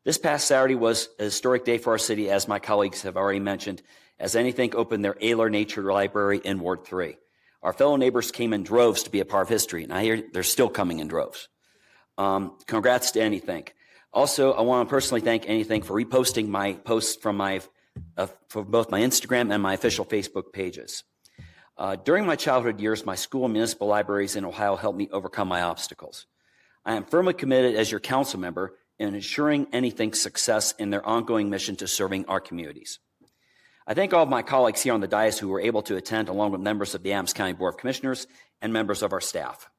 This past Saturday was a historic day for our city, as my colleagues have already mentioned, as Anythink opened their Ayler Nature Library in Ward 3. Our fellow neighbors came in droves to be a part of history, and I hear they're still coming in droves. Congrats to Anythink. Also, I want to personally thank Anythink for reposting my posts from for both my Instagram and my official Facebook pages. During my childhood years, my school and municipal libraries in Ohio helped me overcome my obstacles. I am firmly committed as your council member in ensuring Anythink's success in their ongoing mission to serving our communities. I thank all of my colleagues here on the dais who were able to attend, along with members of the Adams County Board of Commissioners and members of our staff.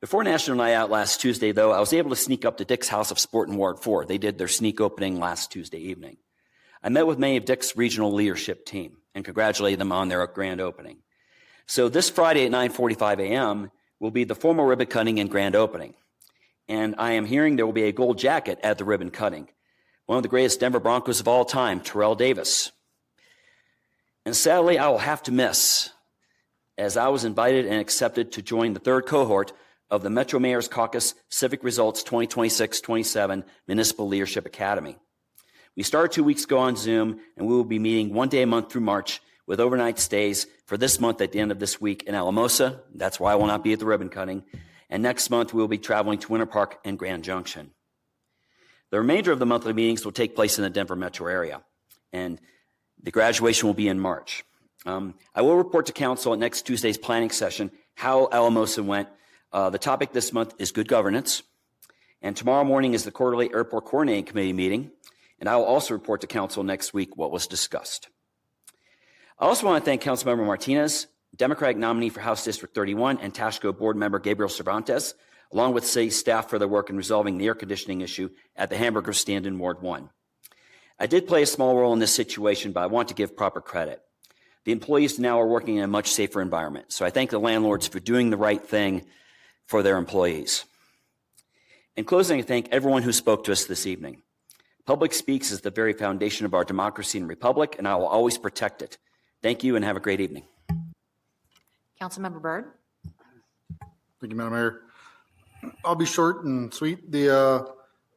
Before National Night Out last Tuesday, though, I was able to sneak up to Dick's House of Sport in Ward 4. They did their sneak opening last Tuesday evening. I met with many of Dick's regional leadership team and congratulated them on their grand opening. So this Friday at 9:45 a.m. will be the formal ribbon cutting and grand opening. And I am hearing there will be a gold jacket at the ribbon cutting. One of the greatest Denver Broncos of all time, Terrell Davis. And sadly, I will have to miss, as I was invited and accepted to join the third cohort of the Metro Mayor's Caucus Civic Results 2026-27 Municipal Leadership Academy. We started 2 weeks ago on Zoom, and we will be meeting one day a month through March with overnight stays for this month at the end of this week in Alamosa. That's why I will not be at the ribbon cutting. And next month, we will be traveling to Winter Park and Grand Junction. The remainder of the monthly meetings will take place in the Denver metro area, and the graduation will be in March. I will report to council at next Tuesday's planning session how Alamosa went. The topic this month is good governance, and tomorrow morning is the quarterly airport coordinating committee meeting, and I will also report to council next week what was discussed. I also want to thank Councilmember Martinez, Democratic nominee for House District 31, and Tashco board member Gabriel Cervantes, along with city staff for their work in resolving the air conditioning issue at the hamburger stand in Ward 1. I did play a small role in this situation, but I want to give proper credit. The employees now are working in a much safer environment, so I thank the landlords for doing the right thing for their employees. In closing, I thank everyone who spoke to us this evening. Public speaks is the very foundation of our democracy and republic, and I will always protect it. Thank you and have a great evening. Councilmember Byrd? Thank you, Madam Mayor. I'll be short and sweet. The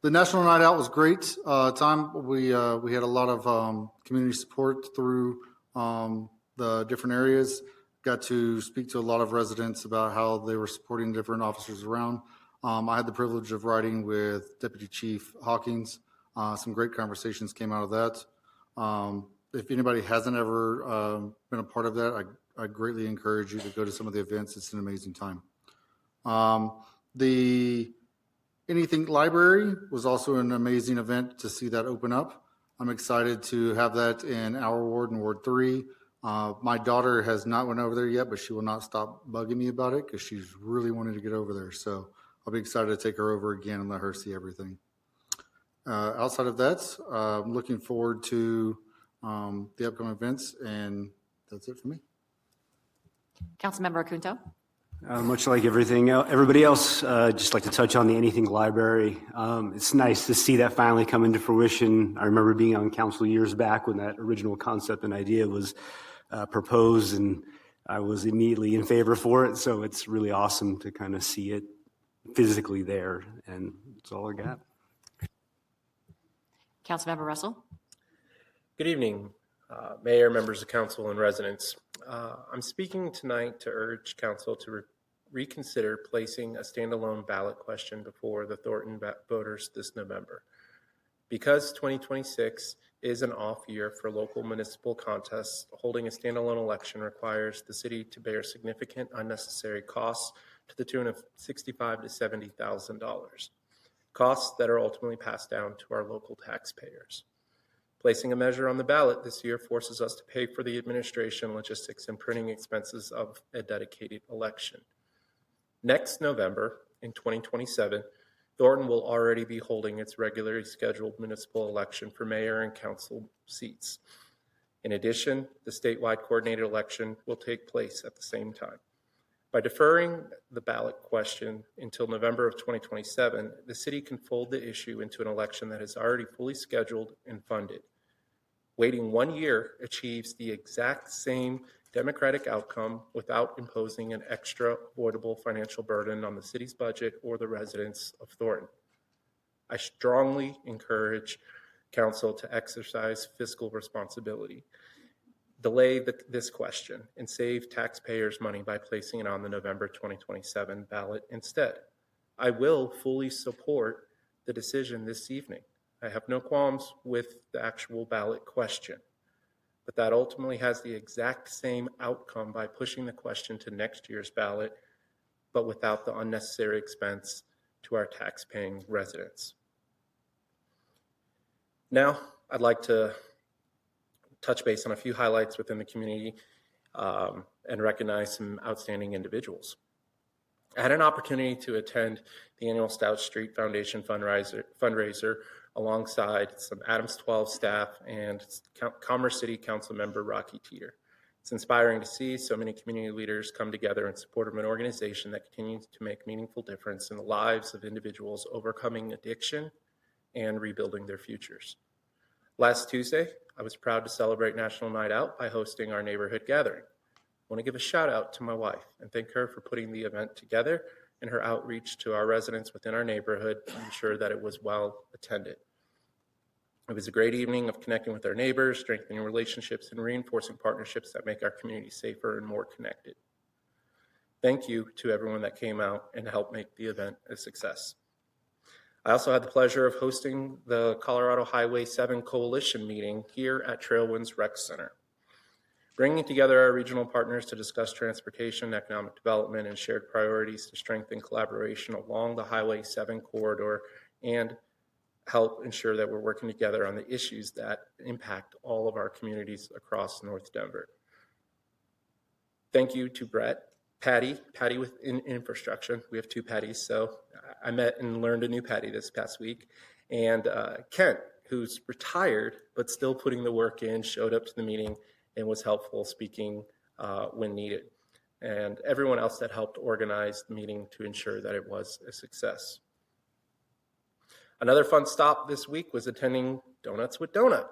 National Night Out was great time. We had a lot of community support through the different areas. Got to speak to a lot of residents about how they were supporting different officers around. I had the privilege of riding with Deputy Chief Hawkins. Some great conversations came out of that. If anybody hasn't ever been a part of that, I greatly encourage you to go to some of the events. It's an amazing time. The Anything Library was also an amazing event to see that open up. I'm excited to have that in our ward and Ward 3. My daughter has not went over there yet, but she will not stop bugging me about it because she's really wanting to get over there. So I'll be excited to take her over again and let her see everything. Outside of that, I'm looking forward to the upcoming events, and that's it for me. Councilmember Acunto. Much like everybody else, just like to touch on the Anything Library. It's nice to see that finally come into fruition. I remember being on council years back when that original concept and idea was proposed, and I was immediately in favor for it. So it's really awesome to kind of see it physically there, and that's all I got. Councilmember Russell. Good evening, Mayor, members of council, and residents. I'm speaking tonight to urge council to reconsider placing a standalone ballot question before the Thornton voters this November. Because 2026 is an off year for local municipal contests, holding a standalone election requires the city to bear significant unnecessary costs to the tune of $65,000 to $70,000, costs that are ultimately passed down to our local taxpayers. Placing a measure on the ballot this year forces us to pay for the administration, logistics, and printing expenses of a dedicated election. Next November, in 2027, Thornton will already be holding its regularly scheduled municipal election for mayor and council seats. In addition, the statewide coordinated election will take place at the same time. By deferring the ballot question until November of 2027, the city can fold the issue into an election that is already fully scheduled and funded. Waiting 1 year achieves the exact same democratic outcome without imposing an extra avoidable financial burden on the city's budget or the residents of Thornton. I strongly encourage council to exercise fiscal responsibility, delay this question, and save taxpayers money by placing it on the November 2027 ballot instead. I will fully support the decision this evening. I have no qualms with the actual ballot question, but that ultimately has the exact same outcome by pushing the question to next year's ballot, but without the unnecessary expense to our tax-paying residents. Now, I'd like to touch base on a few highlights within the community and recognize some outstanding individuals. I had an opportunity to attend the annual Stout Street Foundation fundraiser alongside some Adams 12 staff and Commerce City Council member Rocky Teeter. It's inspiring to see so many community leaders come together in support of an organization that continues to make meaningful difference in the lives of individuals overcoming addiction and rebuilding their futures. Last Tuesday, I was proud to celebrate National Night Out by hosting our neighborhood gathering. I want to give a shout out to my wife and thank her for putting the event together and her outreach to our residents within our neighborhood to ensure that it was well attended. It was a great evening of connecting with our neighbors, strengthening relationships, and reinforcing partnerships that make our community safer and more connected. Thank you to everyone that came out and helped make the event a success. I also had the pleasure of hosting the Colorado Highway 7 Coalition meeting here at Trailwinds Rec Center. Bringing together our regional partners to discuss transportation, economic development, and shared priorities to strengthen collaboration along the Highway 7 corridor and help ensure that we're working together on the issues that impact all of our communities across North Denver. Thank you to Brett, Patty with infrastructure. We have two Patties, so I met and learned a new Patty this past week. And Kent, who's retired but still putting the work in, showed up to the meeting and was helpful speaking when needed. And everyone else that helped organize the meeting to ensure that it was a success. Another fun stop this week was attending Donuts with Donut,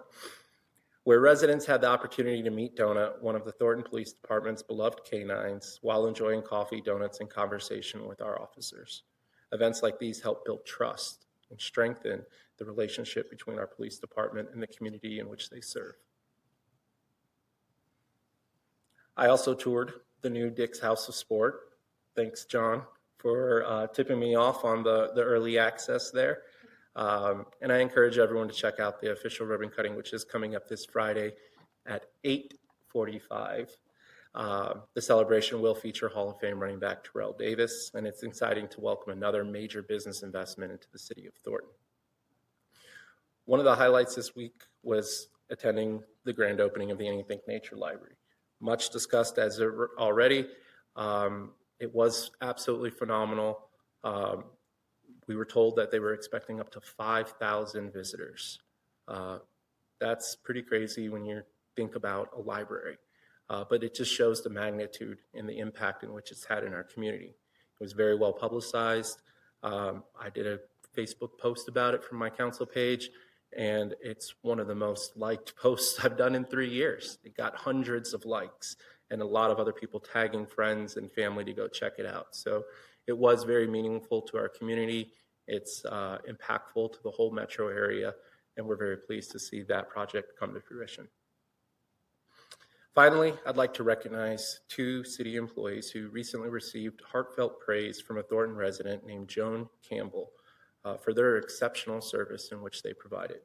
where residents had the opportunity to meet Donut, one of the Thornton Police Department's beloved canines, while enjoying coffee, donuts, and conversation with our officers. Events like these help build trust and strengthen the relationship between our police department and the community in which they serve. I also toured the new Dick's House of Sport. Thanks, John, for tipping me off on the early access there. And I encourage everyone to check out the official ribbon cutting, which is coming up this Friday at 8:45. The celebration will feature Hall of Fame running back Terrell Davis, and it's exciting to welcome another major business investment into the city of Thornton. One of the highlights this week was attending the grand opening of the Anything Nature Library. Much discussed as already. It was absolutely phenomenal. We were told that they were expecting up to 5,000 visitors. That's pretty crazy when you think about a library, but it just shows the magnitude and the impact in which it's had in our community. It was very well publicized. I did a Facebook post about it from my council page, and it's one of the most liked posts I've done in 3 years. It got hundreds of likes and a lot of other people tagging friends and family to go check it out. So it was very meaningful to our community. It's impactful to the whole metro area, and we're very pleased to see that project come to fruition. Finally, I'd like to recognize 2 city employees who recently received heartfelt praise from a Thornton resident named Joan Campbell for their exceptional service in which they provided.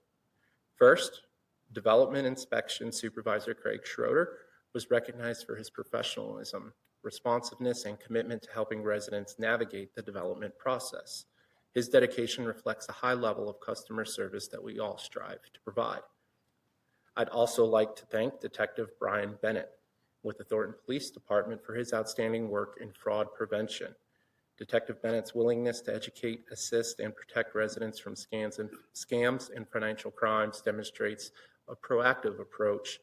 First, Development Inspection Supervisor Craig Schroeder was recognized for his professionalism, responsiveness, and commitment to helping residents navigate the development process. His dedication reflects a high level of customer service that we all strive to provide. I'd also like to thank Detective Brian Bennett with the Thornton Police Department for his outstanding work in fraud prevention. Detective Bennett's willingness to educate, assist, and protect residents from scams and financial crimes demonstrates a proactive approach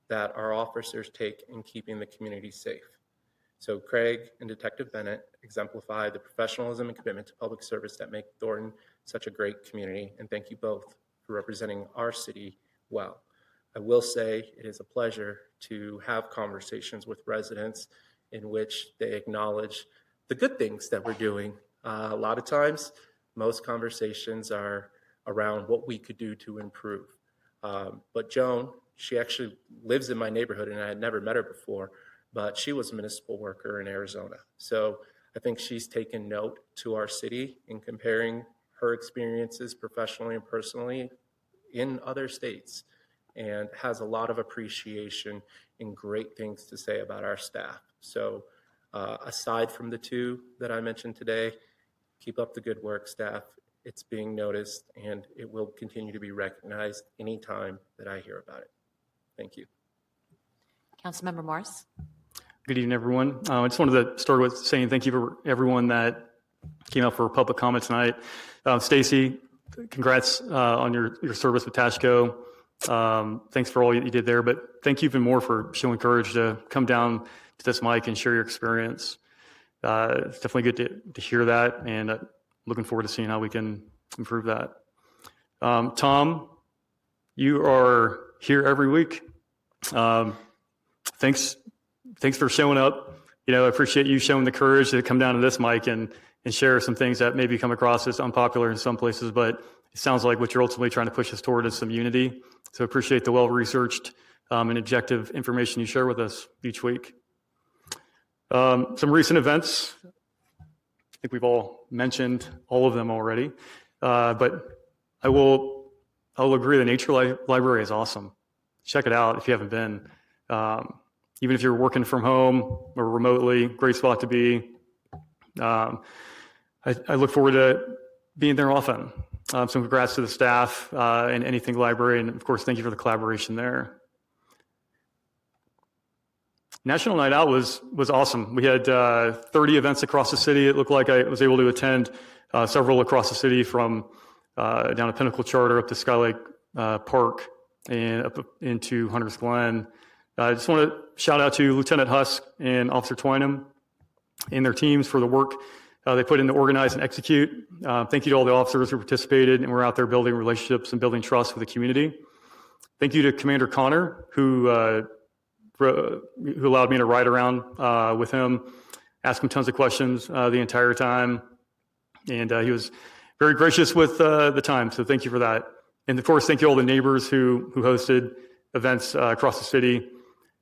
that our officers take in keeping the community safe. So Craig and Detective Bennett exemplify the professionalism and commitment to public service that make Thornton such a great community, and thank you both for representing our city well. I will say it is a pleasure to have conversations with residents in which they acknowledge the good things that we're doing. A lot of times, most conversations are around what we could do to improve. But Joan, she actually lives in my neighborhood, and I had never met her before, but she was a municipal worker in Arizona. So I think she's taken note to our city in comparing her experiences professionally and personally in other states, and has a lot of appreciation and great things to say about our staff. So aside from the 2 that I mentioned today, keep up the good work, staff. It's being noticed, and it will continue to be recognized anytime that I hear about it. Thank you. Councilmember Morris. Good evening, everyone. I just wanted to start with saying thank you for everyone that came out for public comment tonight. Stacy, congrats on your service with Tashco. Thanks for all you did there, but thank you even more for showing courage to come down to this mic and share your experience. It's definitely good to hear that, and looking forward to seeing how we can improve that. Tom, you are here every week. Thanks for showing up. I appreciate you showing the courage to come down to this mic and share some things that maybe come across as unpopular in some places, but it sounds like what you're ultimately trying to push us toward is some unity. So appreciate the well-researched and objective information you share with us each week. Some recent events, I think we've all mentioned all of them already, but I'll agree the Nature Library is awesome. Check it out if you haven't been. Even if you're working from home or remotely, great spot to be. I look forward to being there often. So congrats to the staff and Anything Library, and of course, thank you for the collaboration there. National Night Out was awesome. We had 30 events across the city. It looked like I was able to attend several across the city, from down to Pinnacle Charter up to Skylake Park and up into Hunters Glen. I just want to shout out to Lieutenant Husk and Officer Twynham and their teams for the work they put in to organize and execute. Thank you to all the officers who participated and were out there building relationships and building trust with the community. Thank you to Commander Connor, who allowed me to ride around with him, ask him tons of questions the entire time. And he was very gracious with the time, so thank you for that. And of course, thank you all the neighbors who hosted events across the city.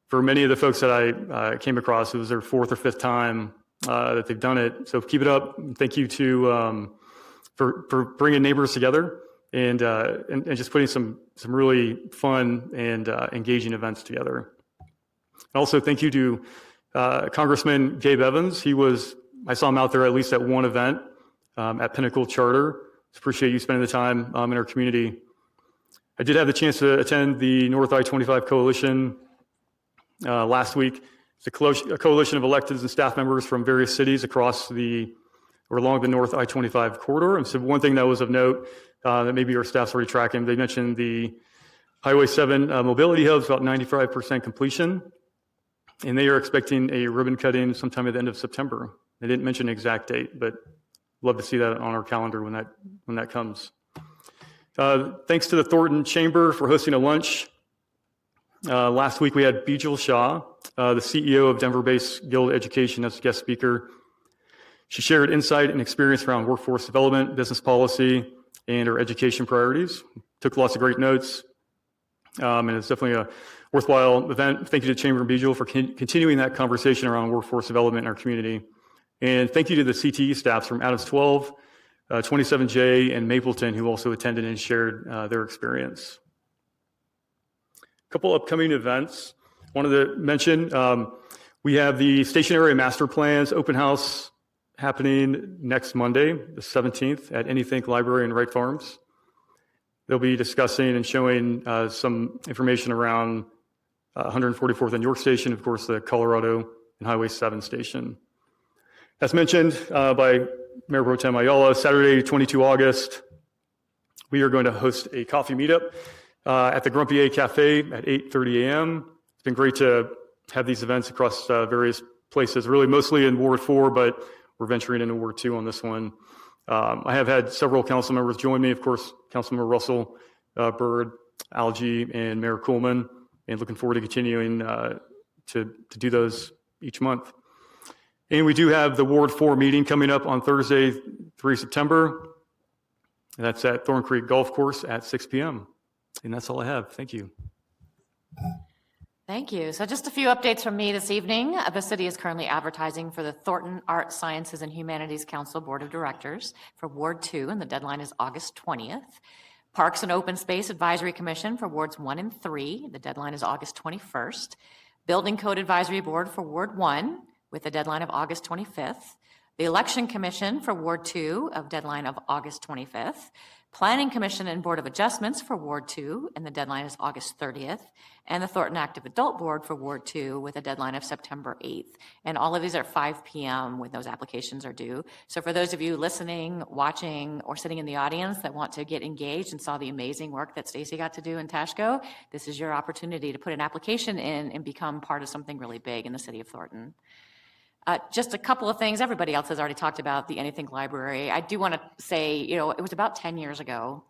For many of the folks that I came across, it was their 4th or 5th time that they've done it. So keep it up. Thank you to for bringing neighbors together and just putting some really fun and engaging events together. Also, thank you to Congressman Gabe Evans. I saw him out there at least at one event at Pinnacle Charter. Appreciate you spending the time in our community. I did have the chance to attend the North I-25 Coalition last week. It's a coalition of electeds and staff members from various cities along the North I-25 corridor. And so one thing that was of note that maybe our staff's already tracking, they mentioned the Highway 7 mobility hub's about 95% completion, and they are expecting a ribbon cutting sometime at the end of September. They didn't mention an exact date, but love to see that on our calendar when that comes. Thanks to the Thornton Chamber for hosting a lunch. Last week we had Bijal Shah, the CEO of Denver-based Guild Education, as a guest speaker. She shared insight and experience around workforce development, business policy, and her education priorities. Took lots of great notes, and it's definitely a worthwhile event. Thank you to Chamber and Bijal for continuing that conversation around workforce development in our community. And thank you to the CTE staffs from Adams 12, 27J, and Mapleton, who also attended and shared their experience. A couple upcoming events. Wanted to mention, we have the Station Area Master Plans open house happening next Monday, the 17th, at Anythink Library in Wright Farms. They'll be discussing and showing some information around 144th and York Station, of course, the Colorado and Highway 7 station. As mentioned by Mayor Pro Tem Ayala, Saturday, 22 August, we are going to host a coffee meetup at the Grumpy A Cafe at 8:30 a.m. It's been great to have these events across various places, really mostly in Ward 4, but we're venturing into Ward 2 on this one. I have had several council members join me, of course, Councilmember Russell, Byrd, Algie, and Mayor Coolman, and looking forward to continuing to do those each month. And we do have the Ward 4 meeting coming up on Thursday, 3 September. That's at Thorn Creek Golf Course at 6 p.m. And that's all I have. Thank you. Thank you. So just a few updates from me this evening. The city is currently advertising for the Thornton Arts, Sciences, and Humanities Council Board of Directors for Ward 2, and the deadline is August 20th. Parks and Open Space Advisory Commission for Wards 1 and 3, the deadline is August 21st. Building Code Advisory Board for Ward 1, with a deadline of August 25th. The Election Commission for Ward 2, of deadline of August 25th. Planning Commission and Board of Adjustments for Ward 2, and the deadline is August 30th. And the Thornton Active Adult Board for Ward 2 with a deadline of September 8th. And all of these are 5 p.m. when those applications are due. So for those of you listening, watching, or sitting in the audience that want to get engaged and saw the amazing work that Stacy got to do in Tashco, this is your opportunity to put an application in and become part of something really big in the city of Thornton. Just a couple of things. Everybody else has already talked about the Anythink Library. I do want to say, it was about 10 years ago,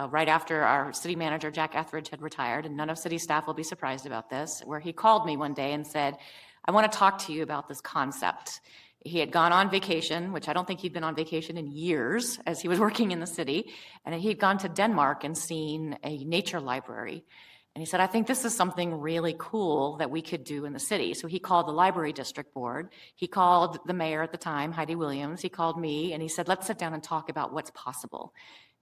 right after our city manager, Jack Etheridge, had retired, and none of city staff will be surprised about this, where he called me one day and said, I want to talk to you about this concept. He had gone on vacation, which I don't think he'd been on vacation in years as he was working in the city, and he'd gone to Denmark and seen a nature library. And he said, I think this is something really cool that we could do in the city. So he called the library district board. He called the mayor at the time, Heidi Williams. He called me and he said, let's sit down and talk about what's possible.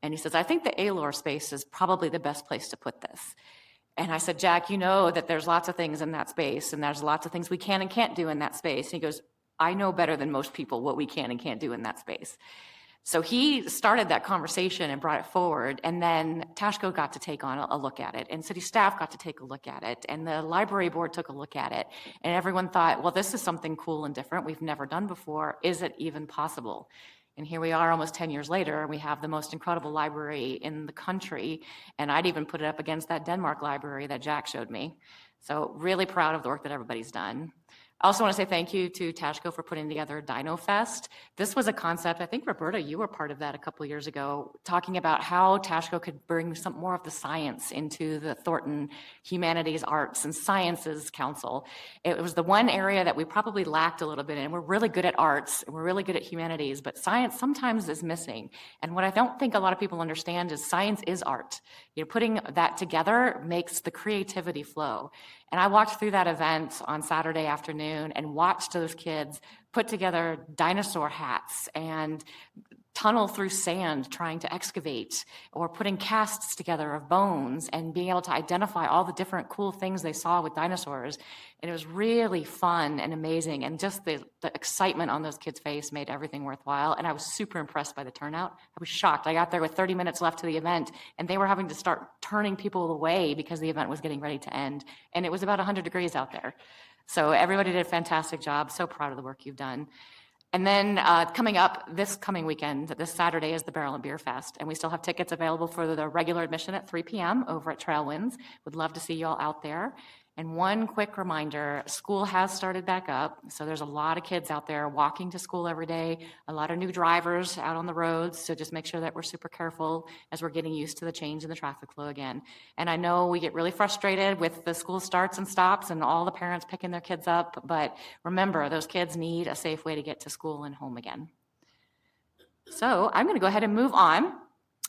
And he says, I think the ALOR space is probably the best place to put this. And I said, Jack, you know that there's lots of things in that space and there's lots of things we can and can't do in that space. And he goes, I know better than most people what we can and can't do in that space. So he started that conversation and brought it forward, and then Tashco got to take on a look at it, and city staff got to take a look at it, and the library board took a look at it, and everyone thought, well, this is something cool and different we've never done before. Is it even possible? And here we are almost 10 years later, and we have the most incredible library in the country, and I'd even put it up against that Denmark library that Jack showed me. So really proud of the work that everybody's done. I also want to say thank you to Tashco for putting together Dino Fest. This was a concept, I think, Roberta, you were part of that a couple of years ago, talking about how Tashco could bring some more of the science into the Thornton Humanities, Arts, and Sciences Council. It was the one area that we probably lacked a little bit in. We're really good at arts, and we're really good at humanities, but science sometimes is missing. And what I don't think a lot of people understand is science is art. Putting that together makes the creativity flow. And I walked through that event on Saturday afternoon and watched those kids put together dinosaur hats and tunnel through sand trying to excavate, or putting casts together of bones and being able to identify all the different cool things they saw with dinosaurs. And it was really fun and amazing. And just the excitement on those kids' face made everything worthwhile. And I was super impressed by the turnout. I was shocked. I got there with 30 minutes left to the event, and they were having to start turning people away because the event was getting ready to end. And it was about 100 degrees out there. So everybody did a fantastic job. So proud of the work you've done. And then coming up this coming weekend, this Saturday, is the Barrel and Beer Fest. And we still have tickets available for the regular admission at 3 p.m. over at Trailwinds. Would love to see you all out there. And one quick reminder, school has started back up. So there's a lot of kids out there walking to school every day, a lot of new drivers out on the roads. So just make sure that we're super careful as we're getting used to the change in the traffic flow again. And I know we get really frustrated with the school starts and stops and all the parents picking their kids up. But remember, those kids need a safe way to get to school and home again. So I'm going to go ahead and move on.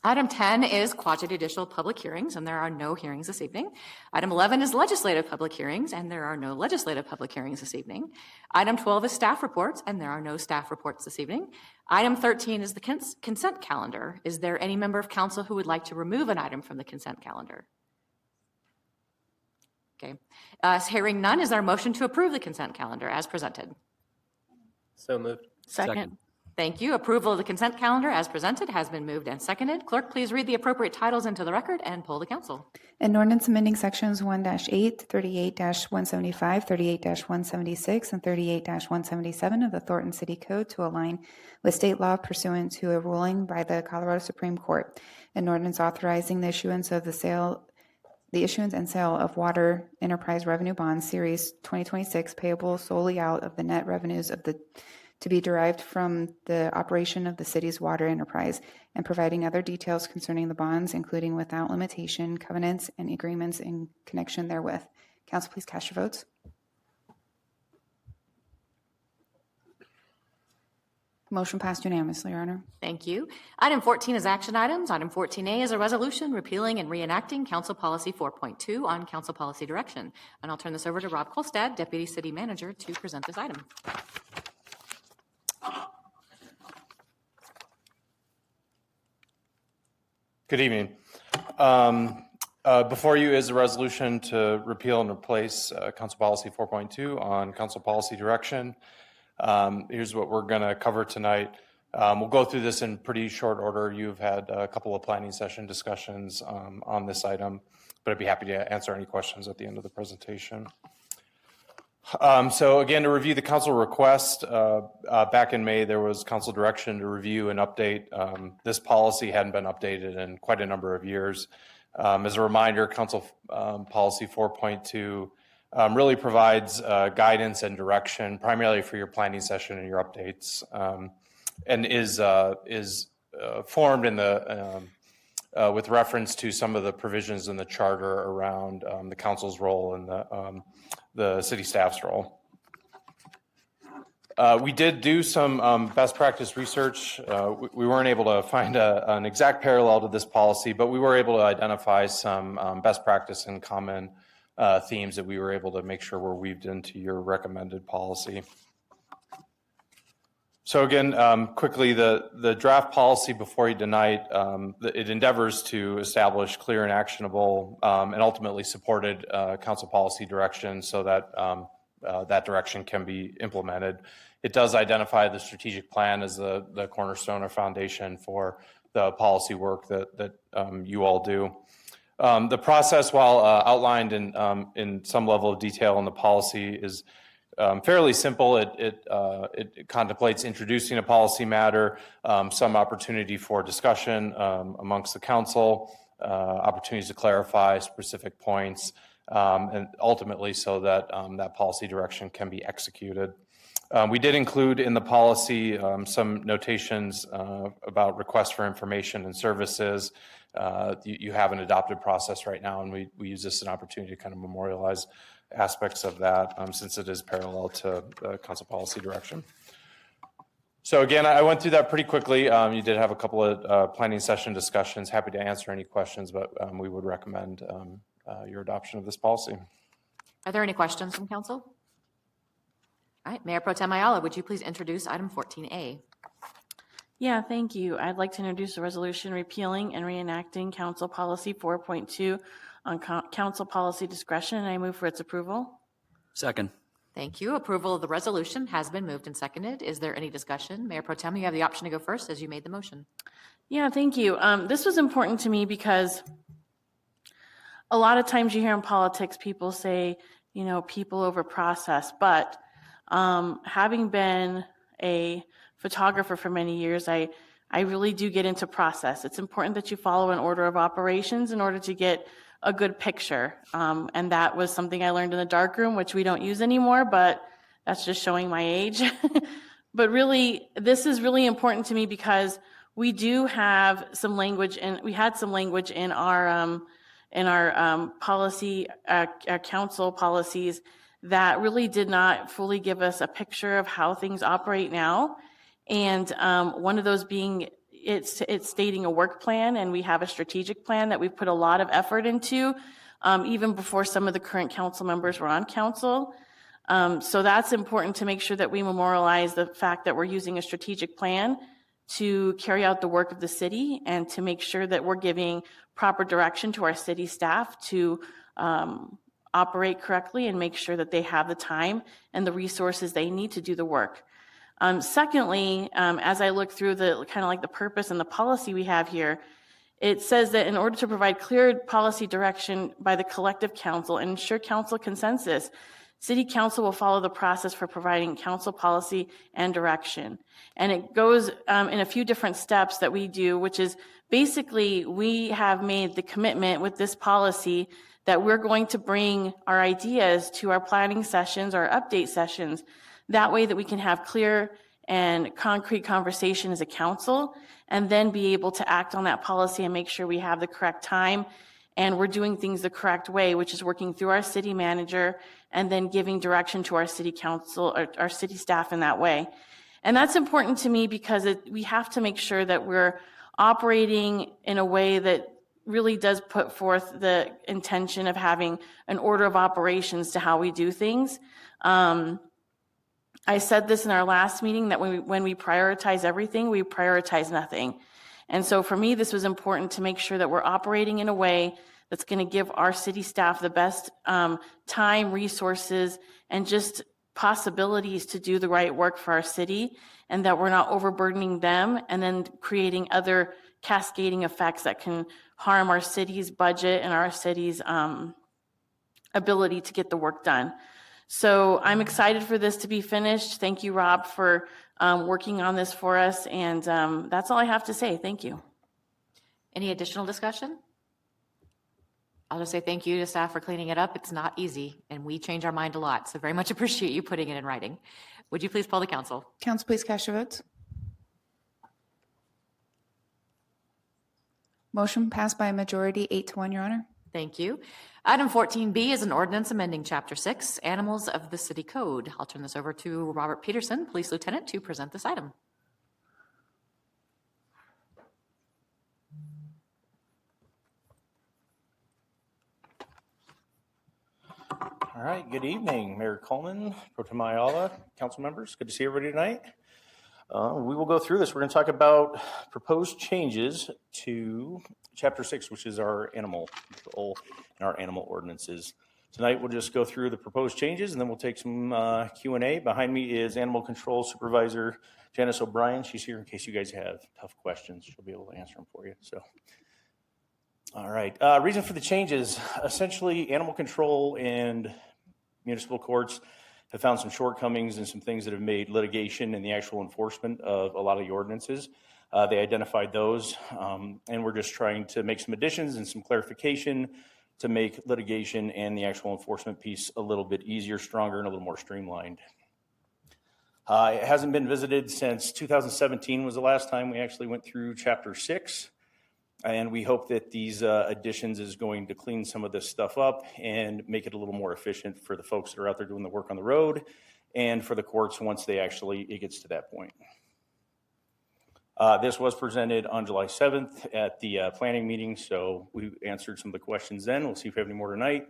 Item 10 is quasi-judicial public hearings, and there are no hearings this evening. Item 11 is legislative public hearings, and there are no legislative public hearings this evening. Item 12 is staff reports, and there are no staff reports this evening. Item 13 is the consent calendar. Is there any member of council who would like to remove an item from the consent calendar? Okay. Hearing none, is there a motion to approve the consent calendar as presented? So moved. Second. Thank you. Approval of the consent calendar as presented has been moved and seconded. Clerk, please read the appropriate titles into the record and poll the council. An ordinance amending sections 1-8, 38-175, 38-176, and 38-177 of the Thornton City Code to align with state law pursuant to a ruling by the Colorado Supreme Court. An ordinance authorizing the issuance and sale of water enterprise revenue bonds series 2026 payable solely out of the net revenues of the to be derived from the operation of the city's water enterprise, and providing other details concerning the bonds, including without limitation, covenants, and agreements in connection therewith. Council, please cast your votes. Motion passed unanimously, Your Honor. Thank you. Item 14 is action items. Item 14A is a resolution repealing and reenacting Council Policy 4.2 on council policy direction. And I'll turn this over to Rob Kolstad, Deputy City Manager, to present this item. Good evening. Before you is a resolution to repeal and replace Council Policy 4.2 on council policy direction. Here's what we're going to cover tonight. We'll go through this in pretty short order. You've had a couple of planning session discussions on this item, but I'd be happy to answer any questions at the end of the presentation. So again, to review the council request, back in May, there was council direction to review and update. This policy hadn't been updated in quite a number of years. As a reminder, Council Policy 4.2 really provides guidance and direction, primarily for your planning session and your updates, and is formed in the with reference to some of the provisions in the charter around the council's role and the city staff's role. We did do some best practice research. We weren't able to find an exact parallel to this policy, but we were able to identify some best practice and common themes that we were able to make sure were weaved into your recommended policy. So again, quickly, the draft policy before you tonight, it endeavors to establish clear and actionable and ultimately supported council policy direction so that that direction can be implemented. It does identify the strategic plan as the cornerstone or foundation for the policy work that you all do. The process, while outlined in some level of detail in the policy, is fairly simple. It contemplates introducing a policy matter, some opportunity for discussion amongst the council, opportunities to clarify specific points, and ultimately so that that policy direction can be executed. We did include in the policy some notations about requests for information and services. You have an adopted process right now, and we use this as an opportunity to kind of memorialize aspects of that since it is parallel to council policy direction. So again, I went through that pretty quickly. You did have a couple of planning session discussions. Happy to answer any questions, but we would recommend your adoption of this policy. Are there any questions from council? All right, Mayor Pro Tem Ayala, would you please introduce item 14A? Yeah, thank you. I'd like to introduce a resolution repealing and reenacting Council Policy 4.2 on council policy discretion, and I move for its approval. Second. Thank you. Approval of the resolution has been moved and seconded. Is there any discussion? Mayor Pro Tem, you have the option to go first as you made the motion. Yeah, thank you. This was important to me because a lot of times you hear in politics people say, people over process, but having been a photographer for many years, I really do get into process. It's important that you follow an order of operations in order to get a good picture. And that was something I learned in the darkroom, which we don't use anymore, but that's just showing my age. But really, this is really important to me because we do have some language, and we had some language in our policy, our council policies that really did not fully give us a picture of how things operate now. And one of those being, it's stating a work plan, and we have a strategic plan that we've put a lot of effort into, even before some of the current council members were on council. So that's important to make sure that we memorialize the fact that we're using a strategic plan to carry out the work of the city and to make sure that we're giving proper direction to our city staff to operate correctly and make sure that they have the time and the resources they need to do the work. Secondly, as I look through the kind of like the purpose and the policy we have here, it says that in order to provide clear policy direction by the collective council and ensure council consensus, City Council will follow the process for providing council policy and direction. And it goes in a few different steps that we do, which is basically we have made the commitment with this policy that we're going to bring our ideas to our planning sessions or update sessions. That way that we can have clear and concrete conversation as a council and then be able to act on that policy and make sure we have the correct time and we're doing things the correct way, which is working through our city manager and then giving direction to our city council or our city staff in that way. And that's important to me because we have to make sure that we're operating in a way that really does put forth the intention of having an order of operations to how we do things. I said this in our last meeting that when we prioritize everything, we prioritize nothing. And so for me, this was important to make sure that we're operating in a way that's going to give our city staff the best time, resources, and just possibilities to do the right work for our city, and that we're not overburdening them and then creating other cascading effects that can harm our city's budget and our city's ability to get the work done. So I'm excited for this to be finished. Thank you, Rob, for working on this for us. And that's all I have to say. Thank you. Any additional discussion? I'll just say thank you to staff for cleaning it up. It's not easy, and we change our mind a lot. So very much appreciate you putting it in writing. Would you please poll the council? Council, please cast your votes. Motion passed by a majority, 8-1, Your Honor. Thank you. Item 14B is an ordinance amending Chapter 6, Animals of the City Code. I'll turn this over to Robert Peterson, Police Lieutenant, to present this item. All right, good evening, Mayor Coleman, Pro Tem Ayala, council members. Good to see everybody tonight. We will go through this. We're going to talk about proposed changes to Chapter 6, which is our animal control and our animal ordinances. Tonight, we'll just go through the proposed changes, and then we'll take some Q&A. Behind me is Animal Control Supervisor Janice O'Brien. She's here in case you guys have tough questions. She'll be able to answer them for you. So, all right. Reason for the changes, essentially, animal control and municipal courts have found some shortcomings and some things that have made litigation and the actual enforcement of a lot of the ordinances. They identified those, and we're just trying to make some additions and some clarification to make litigation and the actual enforcement piece a little bit easier, stronger, and a little more streamlined. It hasn't been visited since 2017 was the last time we actually went through Chapter 6. And we hope that these additions is going to clean some of this stuff up and make it a little more efficient for the folks that are out there doing the work on the road and for the courts once it gets to that point. This was presented on July 7th at the planning meeting, so we answered some of the questions then. We'll see if we have any more tonight.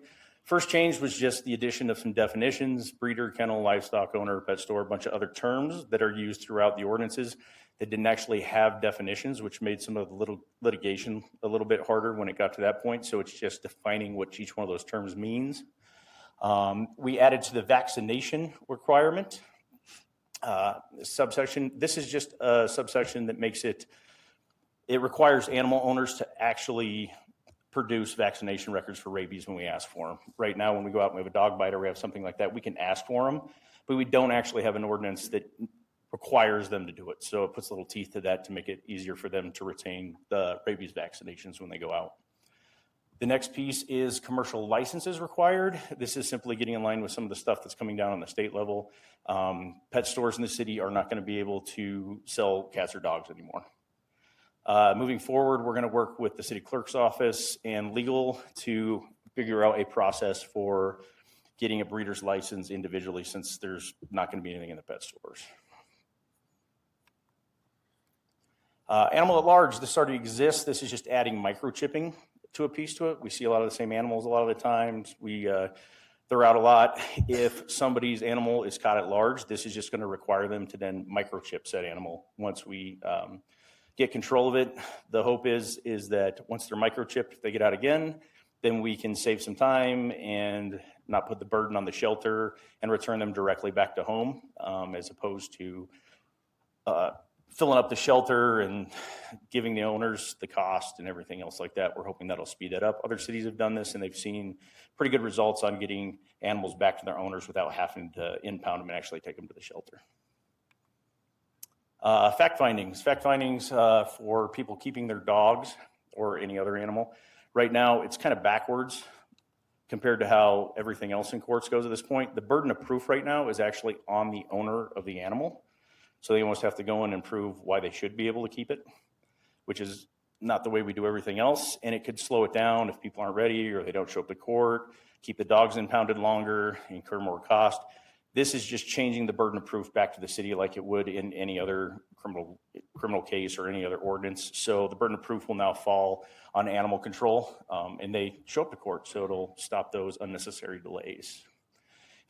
First change was just the addition of some definitions: breeder, kennel, livestock owner, pet store, a bunch of other terms that are used throughout the ordinances that didn't actually have definitions, which made some of the litigation a little bit harder when it got to that point. So it's just defining what each one of those terms means. We added to the vaccination requirement subsection. This is just a subsection that makes it requires animal owners to actually produce vaccination records for rabies when we ask for them. Right now, when we go out and we have a dog bite or we have something like that, we can ask for them, but we don't actually have an ordinance that requires them to do it. So it puts little teeth to that to make it easier for them to retain the rabies vaccinations when they go out. The next piece is commercial licenses required. This is simply getting in line with some of the stuff that's coming down on the state level. Pet stores in the city are not going to be able to sell cats or dogs anymore. Moving forward, we're going to work with the city clerk's office and legal to figure out a process for getting a breeder's license individually, since there's not going to be anything in the pet stores. Animal at large, this already exists. This is just adding microchipping to a piece to it. We see a lot of the same animals a lot of the times. They're out a lot. If somebody's animal is caught at large, this is just going to require them to then microchip said animal. Once we get control of it, the hope is that once they're microchipped, they get out again, then we can save some time and not put the burden on the shelter and return them directly back to home, as opposed to filling up the shelter and giving the owners the cost and everything else like that. We're hoping that'll speed that up. Other cities have done this and they've seen pretty good results on getting animals back to their owners without having to impound them and actually take them to the shelter. Fact findings for people keeping their dogs or any other animal. Right now, it's kind of backwards compared to how everything else in courts goes at this point. The burden of proof right now is actually on the owner of the animal. So they almost have to go in and prove why they should be able to keep it, which is not the way we do everything else. And it could slow it down if people aren't ready or they don't show up to court, keep the dogs impounded longer, incur more cost. This is just changing the burden of proof back to the city like it would in any other criminal case or any other ordinance. So the burden of proof will now fall on animal control, and they show up to court, so it'll stop those unnecessary delays.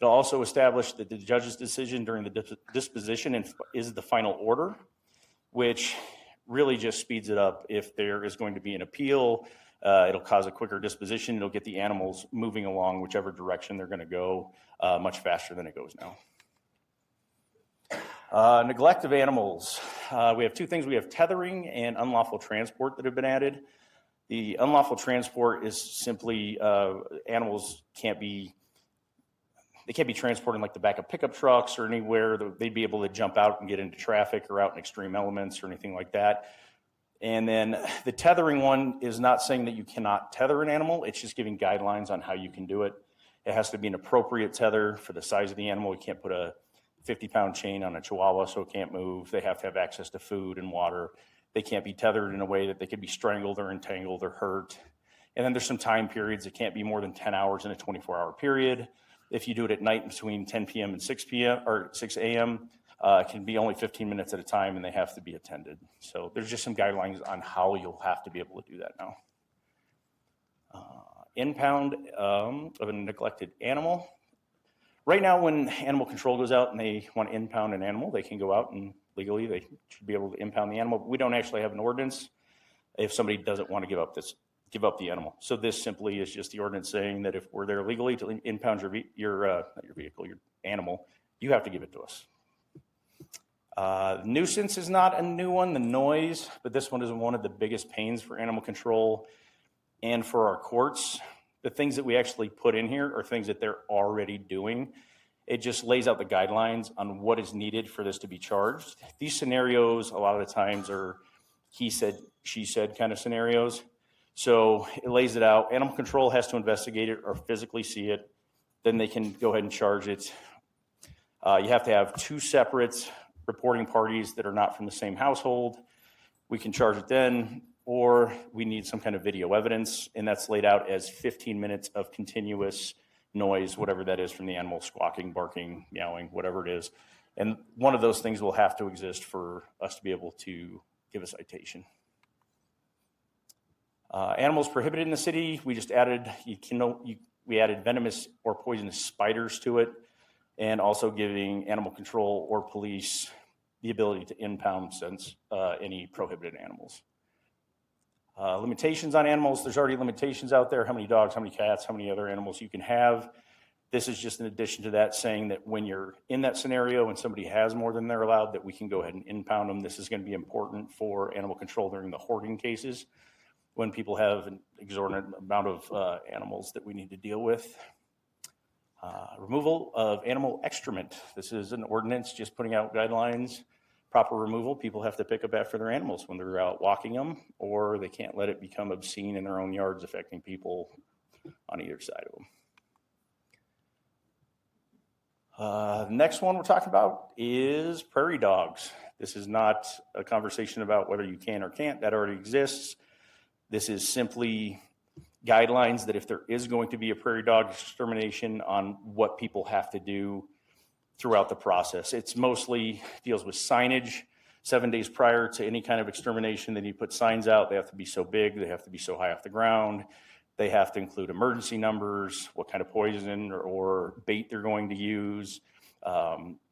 It'll also establish that the judge's decision during the disposition is the final order, which really just speeds it up. If there is going to be an appeal, it'll cause a quicker disposition. It'll get the animals moving along whichever direction they're going to go much faster than it goes now. Neglect of animals. We have two things. We have tethering and unlawful transport that have been added. The unlawful transport is simply animals can't be transported in like the back of pickup trucks or anywhere that they'd be able to jump out and get into traffic or out in extreme elements or anything like that. And then the tethering one is not saying that you cannot tether an animal. It's just giving guidelines on how you can do it. It has to be an appropriate tether for the size of the animal. You can't put a 50-pound chain on a Chihuahua so it can't move. They have to have access to food and water. They can't be tethered in a way that they could be strangled or entangled or hurt. And then there's some time periods. It can't be more than 10 hours in a 24-hour period. If you do it at night between 10 p.m. and 6 p.m. or 6 a.m., it can be only 15 minutes at a time, and they have to be attended. So there's just some guidelines on how you'll have to be able to do that now. Impound of a neglected animal. Right now, when animal control goes out and they want to impound an animal, they can go out and legally they should be able to impound the animal. But we don't actually have an ordinance if somebody doesn't want to give up the animal. So this simply is just the ordinance saying that if we're there legally to impound your animal, you have to give it to us. Nuisance is not a new one, the noise, but this one is one of the biggest pains for animal control and for our courts. The things that we actually put in here are things that they're already doing. It just lays out the guidelines on what is needed for this to be charged. These scenarios, a lot of the times, are he said, she said kind of scenarios. So it lays it out. Animal control has to investigate it or physically see it. Then they can go ahead and charge it. You have to have two separate reporting parties that are not from the same household. We can charge it then, or we need some kind of video evidence, and that's laid out as 15 minutes of continuous noise, whatever that is, from the animal, squawking, barking, meowing, whatever it is. And one of those things will have to exist for us to be able to give a citation. Animals prohibited in the city, we just added, We added venomous or poisonous spiders to it, and also giving animal control or police the ability to impound any prohibited animals. Limitations on animals, there's already limitations out there, how many dogs, how many cats, how many other animals you can have. This is just in addition to that, saying that when you're in that scenario and somebody has more than they're allowed, that we can go ahead and impound them. This is going to be important for animal control during the hoarding cases, when people have an exorbitant amount of animals that we need to deal with. Removal of animal excrement. This is an ordinance just putting out guidelines. Proper removal, people have to pick up after their animals when they're out walking them, or they can't let it become obscene in their own yards, affecting people on either side of them. The next one we're talking about is prairie dogs. This is not a conversation about whether you can or can't. That already exists. This is simply guidelines that if there is going to be a prairie dog extermination, on what people have to do throughout the process. It's mostly deals with signage. 7 days prior to any kind of extermination, then you put signs out. They have to be so big, they have to be so high off the ground. They have to include emergency numbers, what kind of poison or bait they're going to use,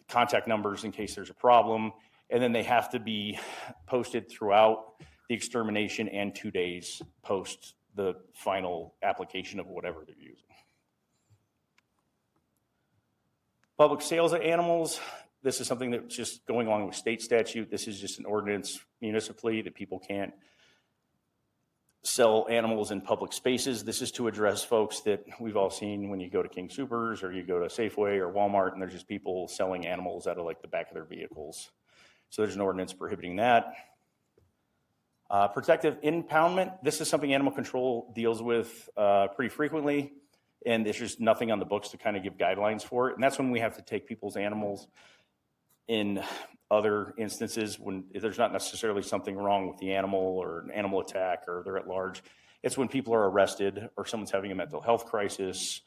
contact numbers in case there's a problem, and then they have to be posted throughout the extermination and 2 days post the final application of whatever they're using. Public sales of animals. This is something that's just going along with state statute. This is just an ordinance municipally that people can't sell animals in public spaces. This is to address folks that we've all seen when you go to King Soopers or you go to Safeway or Walmart, and there's just people selling animals out of like the back of their vehicles. So there's an ordinance prohibiting that. Protective impoundment. This is something animal control deals with pretty frequently, and there's just nothing on the books to kind of give guidelines for it. And that's when we have to take people's animals in other instances when there's not necessarily something wrong with the animal or an animal attack or they're at large. It's when people are arrested or someone's having a mental health crisis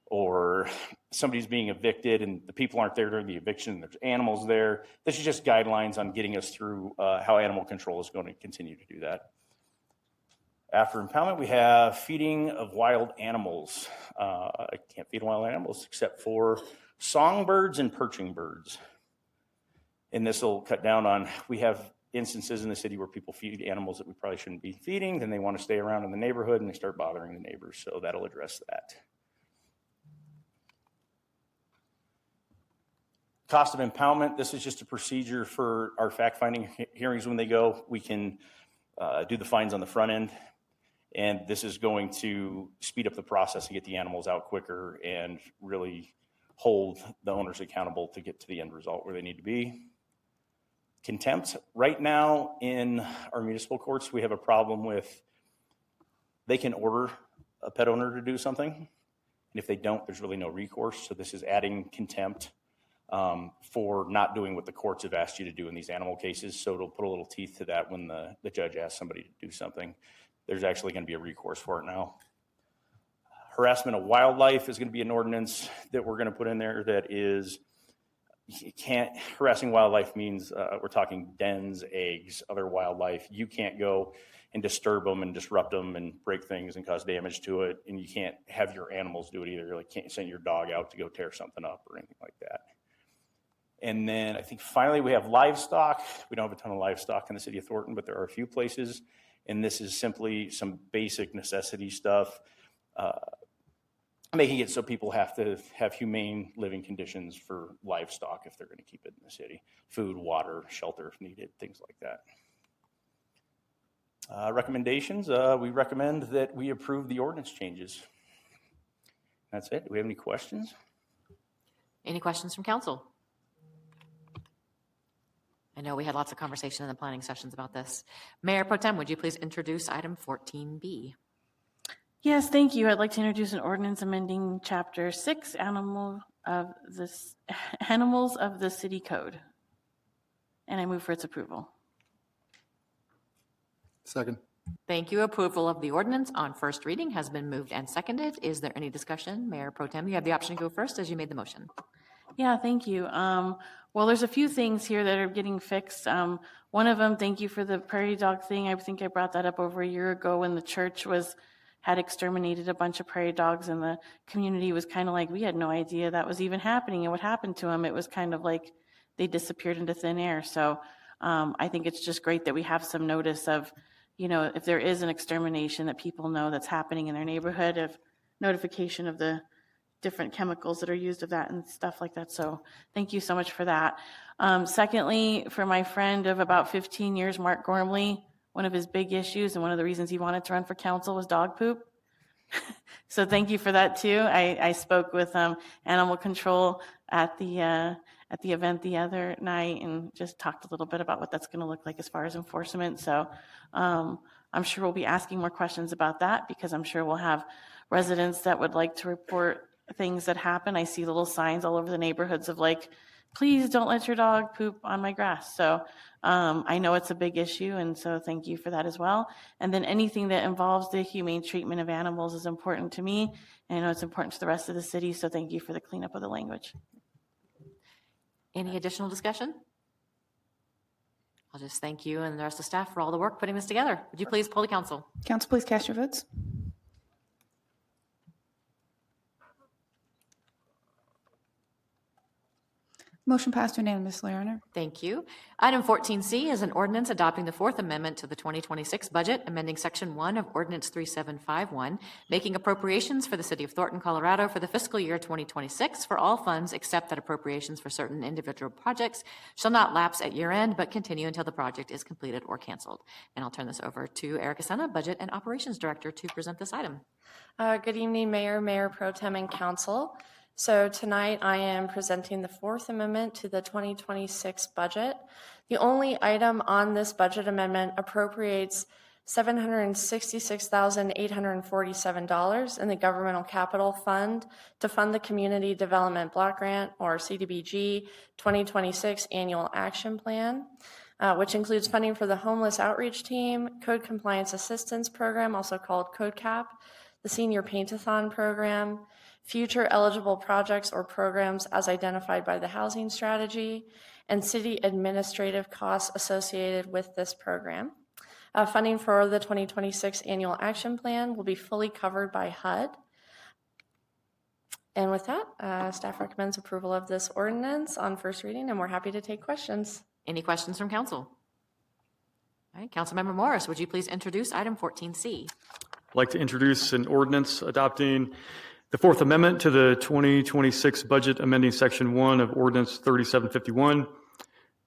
or somebody's being evicted and the people aren't there during the eviction and there's animals there. This is just guidelines on getting us through how animal control is going to continue to do that. After impoundment, we have feeding of wild animals. I can't feed wild animals except for songbirds and perching birds. And this will cut down on, we have instances in the city where people feed animals that we probably shouldn't be feeding, then they want to stay around in the neighborhood and they start bothering the neighbors. So that'll address that. Cost of impoundment. This is just a procedure for our fact-finding hearings when they go. We can do the fines on the front end. And this is going to speed up the process and get the animals out quicker and really hold the owners accountable to get to the end result where they need to be. Contempt. Right now in our municipal courts, we have a problem with they can order a pet owner to do something. And if they don't, there's really no recourse. So this is adding contempt for not doing what the courts have asked you to do in these animal cases. So it'll put a little teeth to that when the judge asks somebody to do something. There's actually going to be a recourse for it now. Harassment of wildlife is going to be an ordinance that we're going to put in there that is, you can't, harassing wildlife means we're talking dens, eggs, other wildlife. You can't go and disturb them and disrupt them and break things and cause damage to it. And you can't have your animals do it either. You can't send your dog out to go tear something up or anything like that. And then I think finally we have livestock. We don't have a ton of livestock in the city of Thornton, but there are a few places. And this is simply some basic necessity stuff, making it so people have to have humane living conditions for livestock if they're going to keep it in the city. Food, water, shelter if needed, things like that. Recommendations, we recommend that we approve the ordinance changes. That's it. Do we have any questions? Any questions from council? I know we had lots of conversation in the planning sessions about this. Mayor Pro Tem, would you please introduce item 14B? Yes, thank you. I'd like to introduce an ordinance amending Chapter 6, Animals of the City Code. And I move for its approval. Second. Thank you. Approval of the ordinance on first reading has been moved and seconded. Is there any discussion? Mayor Pro Tem, you have the option to go first as you made the motion. Yeah, thank you. Well, there's a few things here that are getting fixed. One of them, thank you for the prairie dog thing. I think I brought that up over a year ago when the church was had exterminated a bunch of prairie dogs, and the community was kind of like, we had no idea that was even happening and what happened to them. It was kind of like they disappeared into thin air. So I think it's just great that we have some notice of, if there is an extermination, that people know that's happening in their neighborhood, of notification of the different chemicals that are used of that and stuff like that. So thank you so much for that. Secondly, for my friend of about 15 years, Mark Gormley, one of his big issues and one of the reasons he wanted to run for council was dog poop. So thank you for that too. I spoke with animal control at the event the other night and just talked a little bit about what that's going to look like as far as enforcement. So I'm sure we'll be asking more questions about that, because I'm sure we'll have residents that would like to report things that happen. I see little signs all over the neighborhoods of like, please don't let your dog poop on my grass. So I know it's a big issue, and so thank you for that as well. And then anything that involves the humane treatment of animals is important to me, and I know it's important to the rest of the city, so thank you for the cleanup of the language. Any additional discussion? I'll just thank you and the rest of the staff for all the work putting this together. Would you please poll the council? Council, please cast your votes. Motion passed unanimously, Your Honor. Thank you. Item 14C is an ordinance adopting the Fourth Amendment to the 2026 budget, amending Section 1 of Ordinance 3751, making appropriations for the City of Thornton, Colorado for the fiscal year 2026 for all funds except that appropriations for certain individual projects shall not lapse at year end but continue until the project is completed or canceled. And I'll turn this over to Erica Senna, Budget and Operations Director, to present this item. Good evening, Mayor, Mayor Pro Tem, and Council. So tonight I am presenting the Fourth Amendment to the 2026 budget. The only item on this budget amendment appropriates $766,847 in the Governmental Capital Fund to fund the Community Development Block Grant, or CDBG, 2026 Annual Action Plan, which includes funding for the Homeless Outreach Team, Code Compliance Assistance Program, also called Code CAP, the Senior Paint-a-thon Program, future eligible projects or programs as identified by the housing strategy, and city administrative costs associated with this program. Funding for the 2026 Annual Action Plan will be fully covered by HUD. And with that, staff recommends approval of this ordinance on first reading, and we're happy to take questions. Any questions from council? All right, Councilmember Morris, would you please introduce item 14C? I'd like to introduce an ordinance adopting the Fourth Amendment to the 2026 budget, amending Section 1 of Ordinance 3751,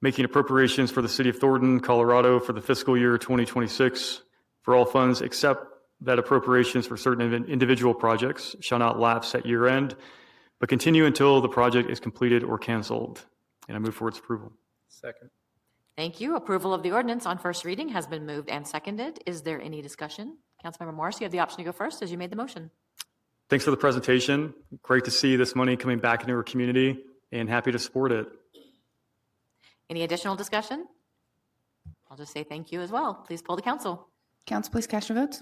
making appropriations for the City of Thornton, Colorado for the fiscal year 2026 for all funds except that appropriations for certain individual projects shall not lapse at year end, but continue until the project is completed or canceled. And I move for its approval. Second. Thank you. Approval of the ordinance on first reading has been moved and seconded. Is there any discussion? Councilmember Morris, you have the option to go first as you made the motion. Thanks for the presentation. Great to see this money coming back into our community, and happy to support it. Any additional discussion? I'll just say thank you as well. Please poll the council. Council, please cast your votes.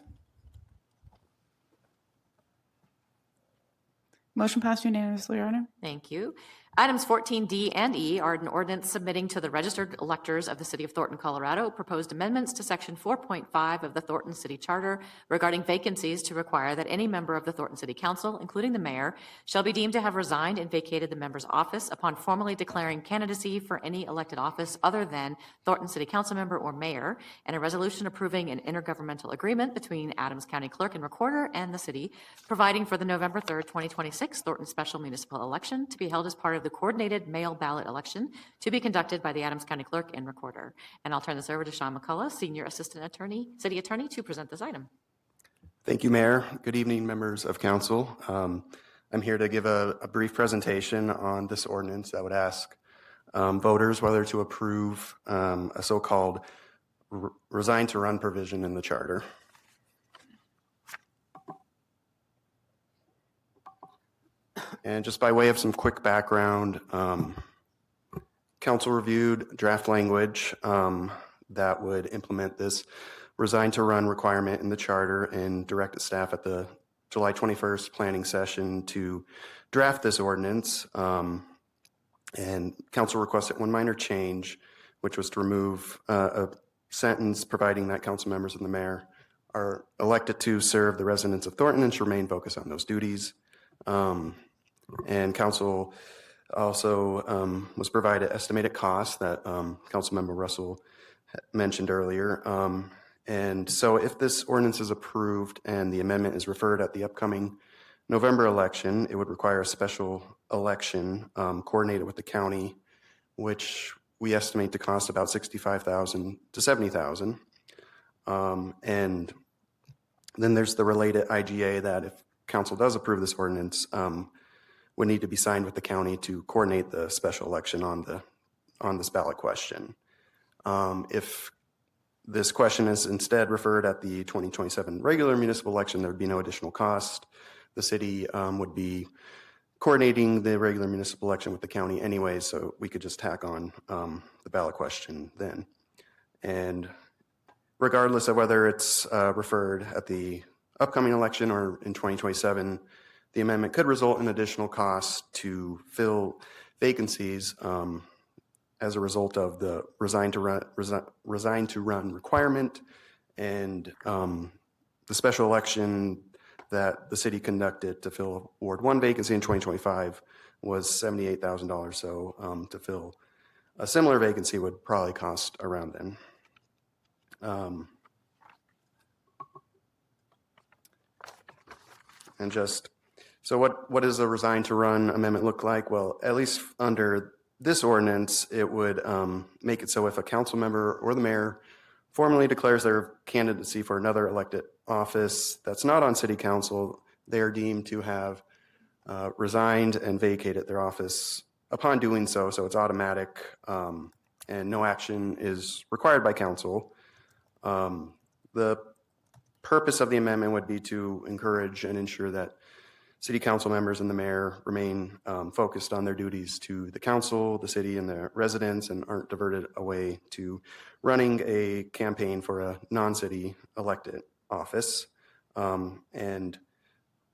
Motion passed unanimously, Your Honor. Thank you. Items 14D and E are an ordinance submitting to the registered electors of the City of Thornton, Colorado, proposed amendments to Section 4.5 of the Thornton City Charter regarding vacancies to require that any member of the Thornton City Council, including the mayor, shall be deemed to have resigned and vacated the member's office upon formally declaring candidacy for any elected office other than Thornton City Council member or mayor, and a resolution approving an intergovernmental agreement between Adams County Clerk and Recorder and the city, providing for the November 3rd, 2026 Thornton Special Municipal Election to be held as part of the coordinated mail ballot election to be conducted by the Adams County Clerk and Recorder. And I'll turn this over to Sean McCullough, Senior Assistant Attorney, City Attorney, to present this item. Thank you, Mayor. Good evening, members of council. I'm here to give a brief presentation on this ordinance that would ask voters whether to approve a so-called resign to run provision in the charter. And just by way of some quick background, council reviewed draft language that would implement this resign to run requirement in the charter and directed staff at the July 21st planning session to draft this ordinance. And council requested one minor change, which was to remove a sentence providing that council members and the mayor are elected to serve the residents of Thornton and should remain focused on those duties. And council also was provided estimated costs that Councilmember Russell mentioned earlier. And so if this ordinance is approved and the amendment is referred at the upcoming November election, it would require a special election coordinated with the county, which we estimate to cost about $65,000 to $70,000. And then there's the related IGA that if council does approve this ordinance, would need to be signed with the county to coordinate the special election on this ballot question. If this question is instead referred at the 2027 regular municipal election, there would be no additional cost. The city would be coordinating the regular municipal election with the county anyway, so we could just tack on the ballot question then. And regardless of whether it's referred at the upcoming election or in 2027, the amendment could result in additional costs to fill vacancies as a result of the resign to run requirement, and the special election that the city conducted to fill Ward 1 vacancy in 2025 was $78,000. So to fill a similar vacancy would probably cost around then. And just, so what does a resign to run amendment look like? Well, at least under this ordinance, it would make it so if a council member or the mayor formally declares their candidacy for another elected office that's not on city council, they are deemed to have resigned and vacated their office upon doing so. So it's automatic and no action is required by council. The purpose of the amendment would be to encourage and ensure that city council members and the mayor remain focused on their duties to the council, the city, and the residents, and aren't diverted away to running a campaign for a non-city elected office. And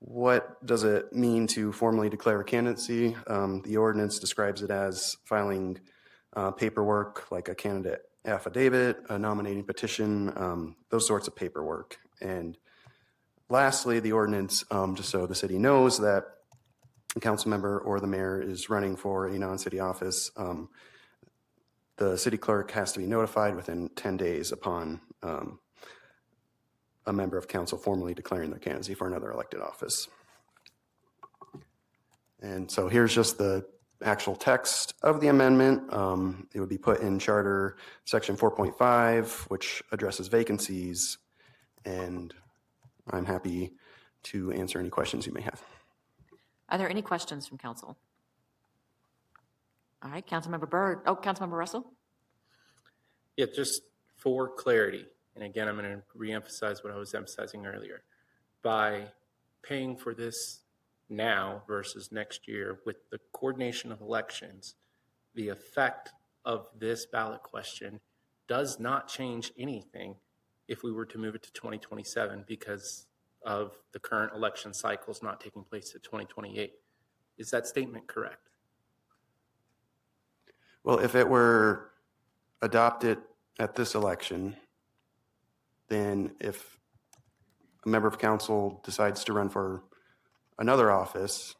what does it mean to formally declare a candidacy? The ordinance describes it as filing paperwork like a candidate affidavit, a nominating petition, those sorts of paperwork. And lastly, the ordinance, just so the city knows that a council member or the mayor is running for a non-city office, the city clerk has to be notified within 10 days upon a member of council formally declaring their candidacy for another elected office. And so here's just the actual text of the amendment. It would be put in Charter Section 4.5, which addresses vacancies, and I'm happy to answer any questions you may have. Are there any questions from council? All right, Councilmember Byrd. Oh, Councilmember Russell? Yeah, just for clarity, and again, I'm going to reemphasize what I was emphasizing earlier. By paying for this now versus next year with the coordination of elections, the effect of this ballot question does not change anything if we were to move it to 2027 because of the current election cycles not taking place at 2028. Is that statement correct? Well, if it were adopted at this election, then if a member of council decides to run for another office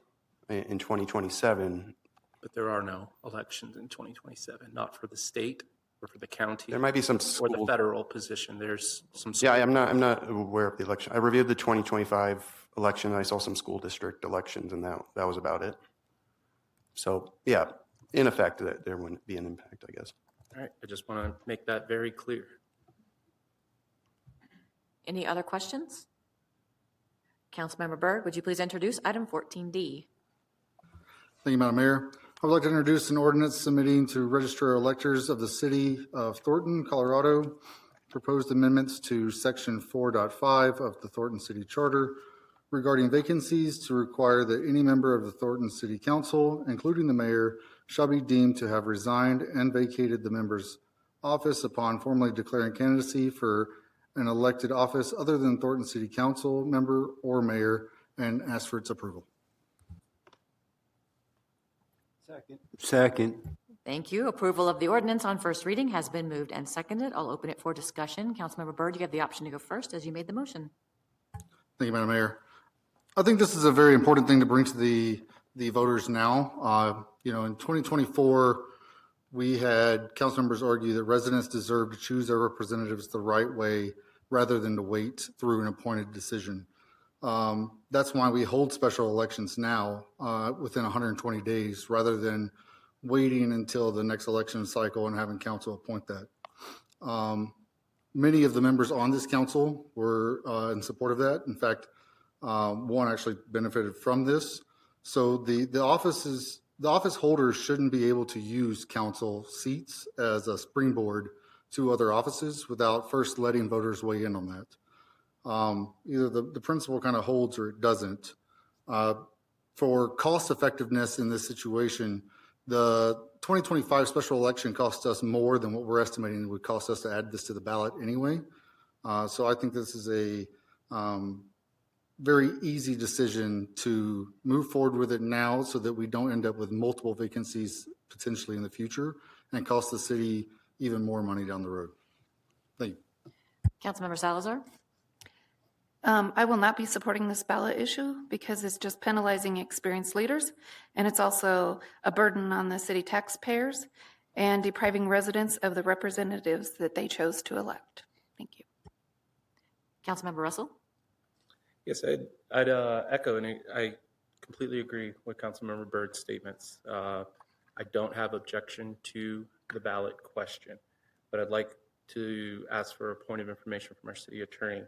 in 2027. But there are no elections in 2027, not for the state or for the county. There might be some or the federal position. There's some. Yeah, I'm not aware of the election. I reviewed the 2025 election. I saw some school district elections, and that was about it. So yeah, in effect, there wouldn't be an impact, I guess. All right, I just want to make that very clear. Any other questions? Councilmember Byrd, would you please introduce item 14D? Thank you, Madam Mayor. I would like to introduce an ordinance submitting to register electors of the city of Thornton, Colorado, proposed amendments to section 4.5 of the Thornton City Charter regarding vacancies to require that any member of the Thornton City Council, including the mayor, shall be deemed to have resigned and vacated the member's office upon formally declaring candidacy for an elected office other than Thornton City Council member or mayor, and ask for its approval. Second. Thank you. Approval of the ordinance on first reading has been moved and seconded. I'll open it for discussion. Councilmember Byrd, you have the option to go first as you made the motion. Thank you, Madam Mayor. I think this is a very important thing to bring to the voters now. In 2024, we had council members argue that residents deserve to choose their representatives the right way rather than to wait through an appointed decision. That's why we hold special elections now within 120 days rather than waiting until the next election cycle and having council appoint that. Many of the members on this council were in support of that. In fact, one actually benefited from this. So the office holders shouldn't be able to use council seats as a springboard to other offices without first letting voters weigh in on that. Either the principle kind of holds or it doesn't. For cost effectiveness in this situation, the 2025 special election cost us more than what we're estimating it would cost us to add this to the ballot anyway. So I think this is a very easy decision to move forward with it now so that we don't end up with multiple vacancies potentially in the future and cost the city even more money down the road. Thank you. Councilmember Salazar. I will not be supporting this ballot issue because it's just penalizing experienced leaders, and it's also a burden on the city taxpayers and depriving residents of the representatives that they chose to elect. Thank you. Councilmember Russell. Yes, I'd echo, and I completely agree with Councilmember Byrd's statements. I don't have objection to the ballot question, but I'd like to ask for a point of information from our city attorney.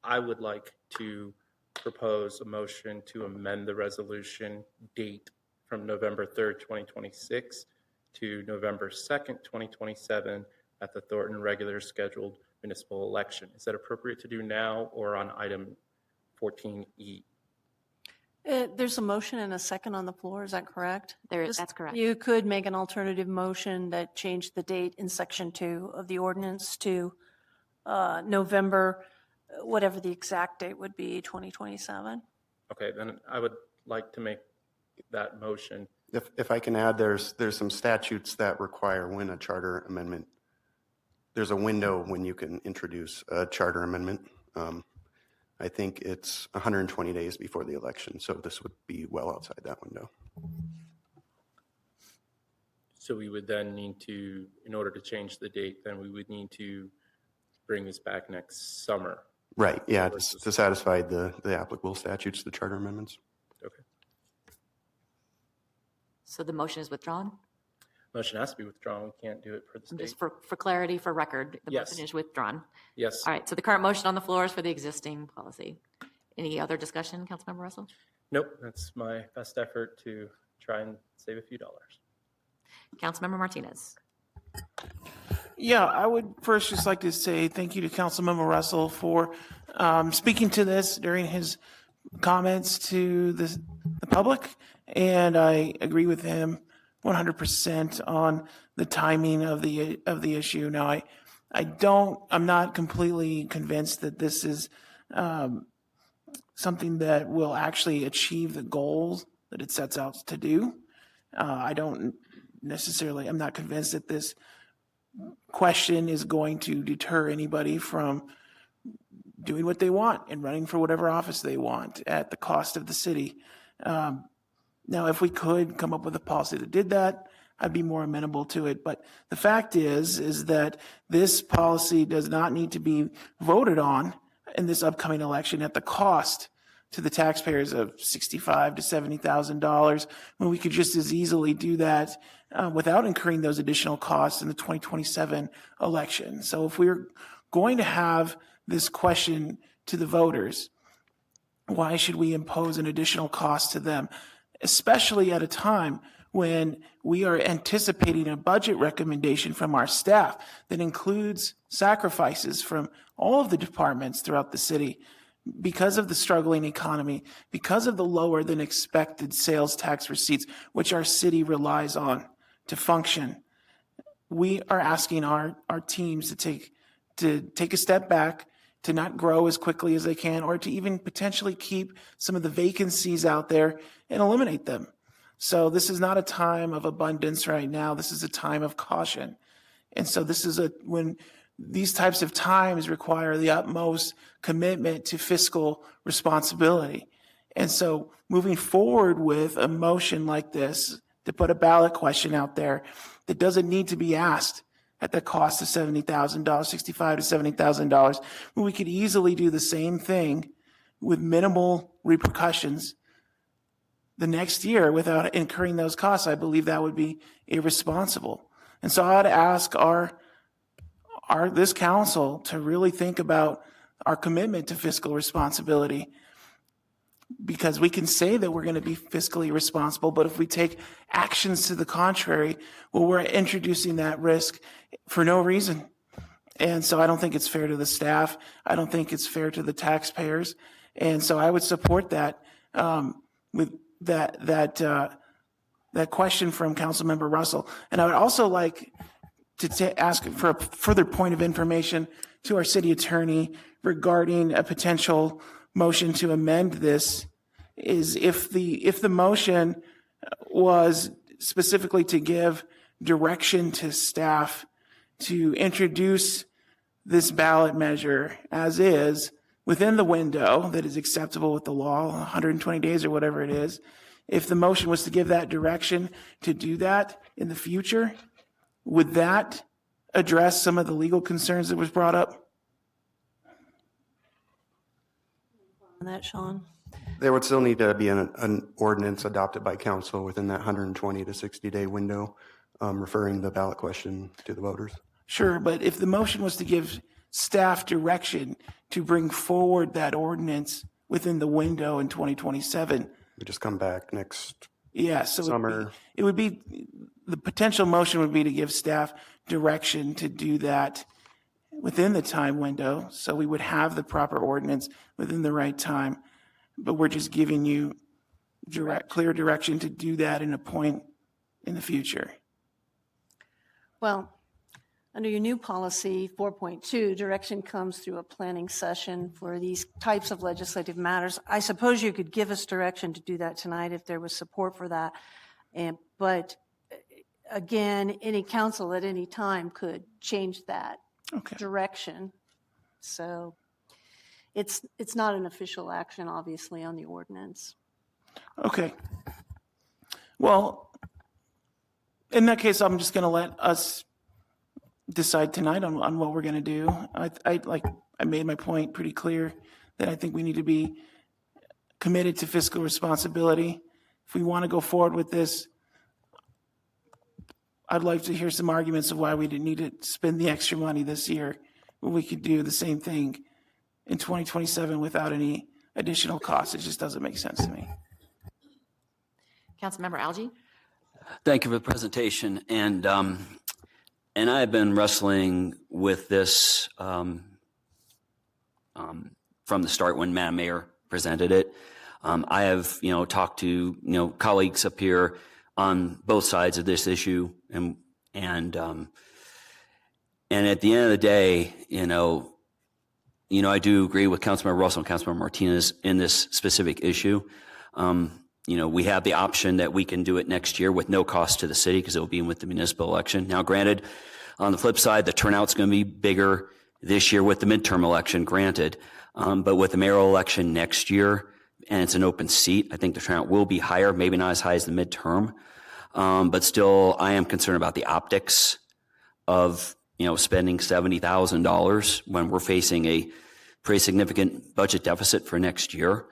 I would like to propose a motion to amend the resolution date from November 3rd, 2026 to November 2nd, 2027 at the Thornton regular scheduled municipal election. Is that appropriate to do now or on item 14E? There's a motion and a second on the floor, is that correct? That's correct. You could make an alternative motion that changed the date in section 2 of the ordinance to November, whatever the exact date would be, 2027. Okay, then I would like to make that motion. If I can add, there's some statutes that require when a charter amendment, there's a window when you can introduce a charter amendment. I think it's 120 days before the election, so this would be well outside that window. So we would then need to, in order to change the date, then we would need to bring this back next summer. Right, yeah, to satisfy the applicable statutes, the charter amendments. Okay. So the motion is withdrawn? Motion has to be withdrawn. We can't do it for the state. Just for clarity, for record, the Yes. motion is withdrawn. Yes. All right, so the current motion on the floor is for the existing policy. Any other discussion, Councilmember Russell? Nope, that's my best effort to try and save a few dollars. Councilmember Martinez. Yeah, I would first just like to say thank you to Councilmember Russell for speaking to this during his comments to the public, and I agree with him 100% on the timing of the issue. Now, I'm not completely convinced that this is something that will actually achieve the goals that it sets out to do. I'm not convinced that this question is going to deter anybody from doing what they want and running for whatever office they want at the cost of the city. Now, if we could come up with a policy that did that, I'd be more amenable to it. But the fact is that this policy does not need to be voted on in this upcoming election at the cost to the taxpayers of $65,000 to $70,000, when we could just as easily do that without incurring those additional costs in the 2027 election. So if we're going to have this question to the voters, why should we impose an additional cost to them, especially at a time when we are anticipating a budget recommendation from our staff that includes sacrifices from all of the departments throughout the city because of the struggling economy, because of the lower than expected sales tax receipts, which our city relies on to function. We are asking our teams to take a step back, to not grow as quickly as they can, or to even potentially keep some of the vacancies out there and eliminate them. So this is not a time of abundance right now. This is a time of caution. And so this is when these types of times require the utmost commitment to fiscal responsibility. And so moving forward with a motion like this, to put a ballot question out there that doesn't need to be asked at the cost of $70,000, $65,000 to $70,000, when we could easily do the same thing with minimal repercussions the next year without incurring those costs, I believe that would be irresponsible. And so I'd ask this council to really think about our commitment to fiscal responsibility, because we can say that we're going to be fiscally responsible, but if we take actions to the contrary, well, we're introducing that risk for no reason. And so I don't think it's fair to the staff. I don't think it's fair to the taxpayers. And so I would support that with that question from Councilmember Russell. And I would also like to ask for a further point of information to our city attorney regarding a potential motion to amend this. Is if the motion was specifically to give direction to staff to introduce this ballot measure as is within the window that is acceptable with the law, 120 days or whatever it is, if the motion was to give that direction to do that in the future, would that address some of the legal concerns that was brought up? On that, Sean? There would still need to be an ordinance adopted by council within that 120 to 60-day window, referring the ballot question to the voters. Sure, but if the motion was to give staff direction to bring forward that ordinance within the window in 2027. We just come back next summer. The potential motion would be to give staff direction to do that within the time window, so we would have the proper ordinance within the right time. But we're just giving you clear direction to do that in a point in the future. Well, under your new policy 4.2, direction comes through a planning session for these types of legislative matters. I suppose you could give us direction to do that tonight if there was support for that. But again, any council at any time could change that direction. So it's not an official action, obviously, on the ordinance. Okay. Well, in that case, I'm just going to let us decide tonight on what we're going to do. I made my point pretty clear that I think we need to be committed to fiscal responsibility. If we want to go forward with this, I'd like to hear some arguments of why we didn't need to spend the extra money this year when we could do the same thing in 2027 without any additional costs. It just doesn't make sense to me. Councilmember Algie? Thank you for the presentation. And I've been wrestling with this from the start when Madam Mayor presented it. I have, talked to, colleagues up here on both sides of this issue, and at the end of the day, I do agree with Councilmember Russell and Councilmember Martinez in this specific issue. We have the option that we can do it next year with no cost to the city because it will be with the municipal election. Now, granted, on the flip side, the turnout's going to be bigger this year with the midterm election, granted. But with the mayoral election next year, and it's an open seat, I think the turnout will be higher, maybe not as high as the midterm. But still, I am concerned about the optics of, spending $70,000 when we're facing a pretty significant budget deficit for next year.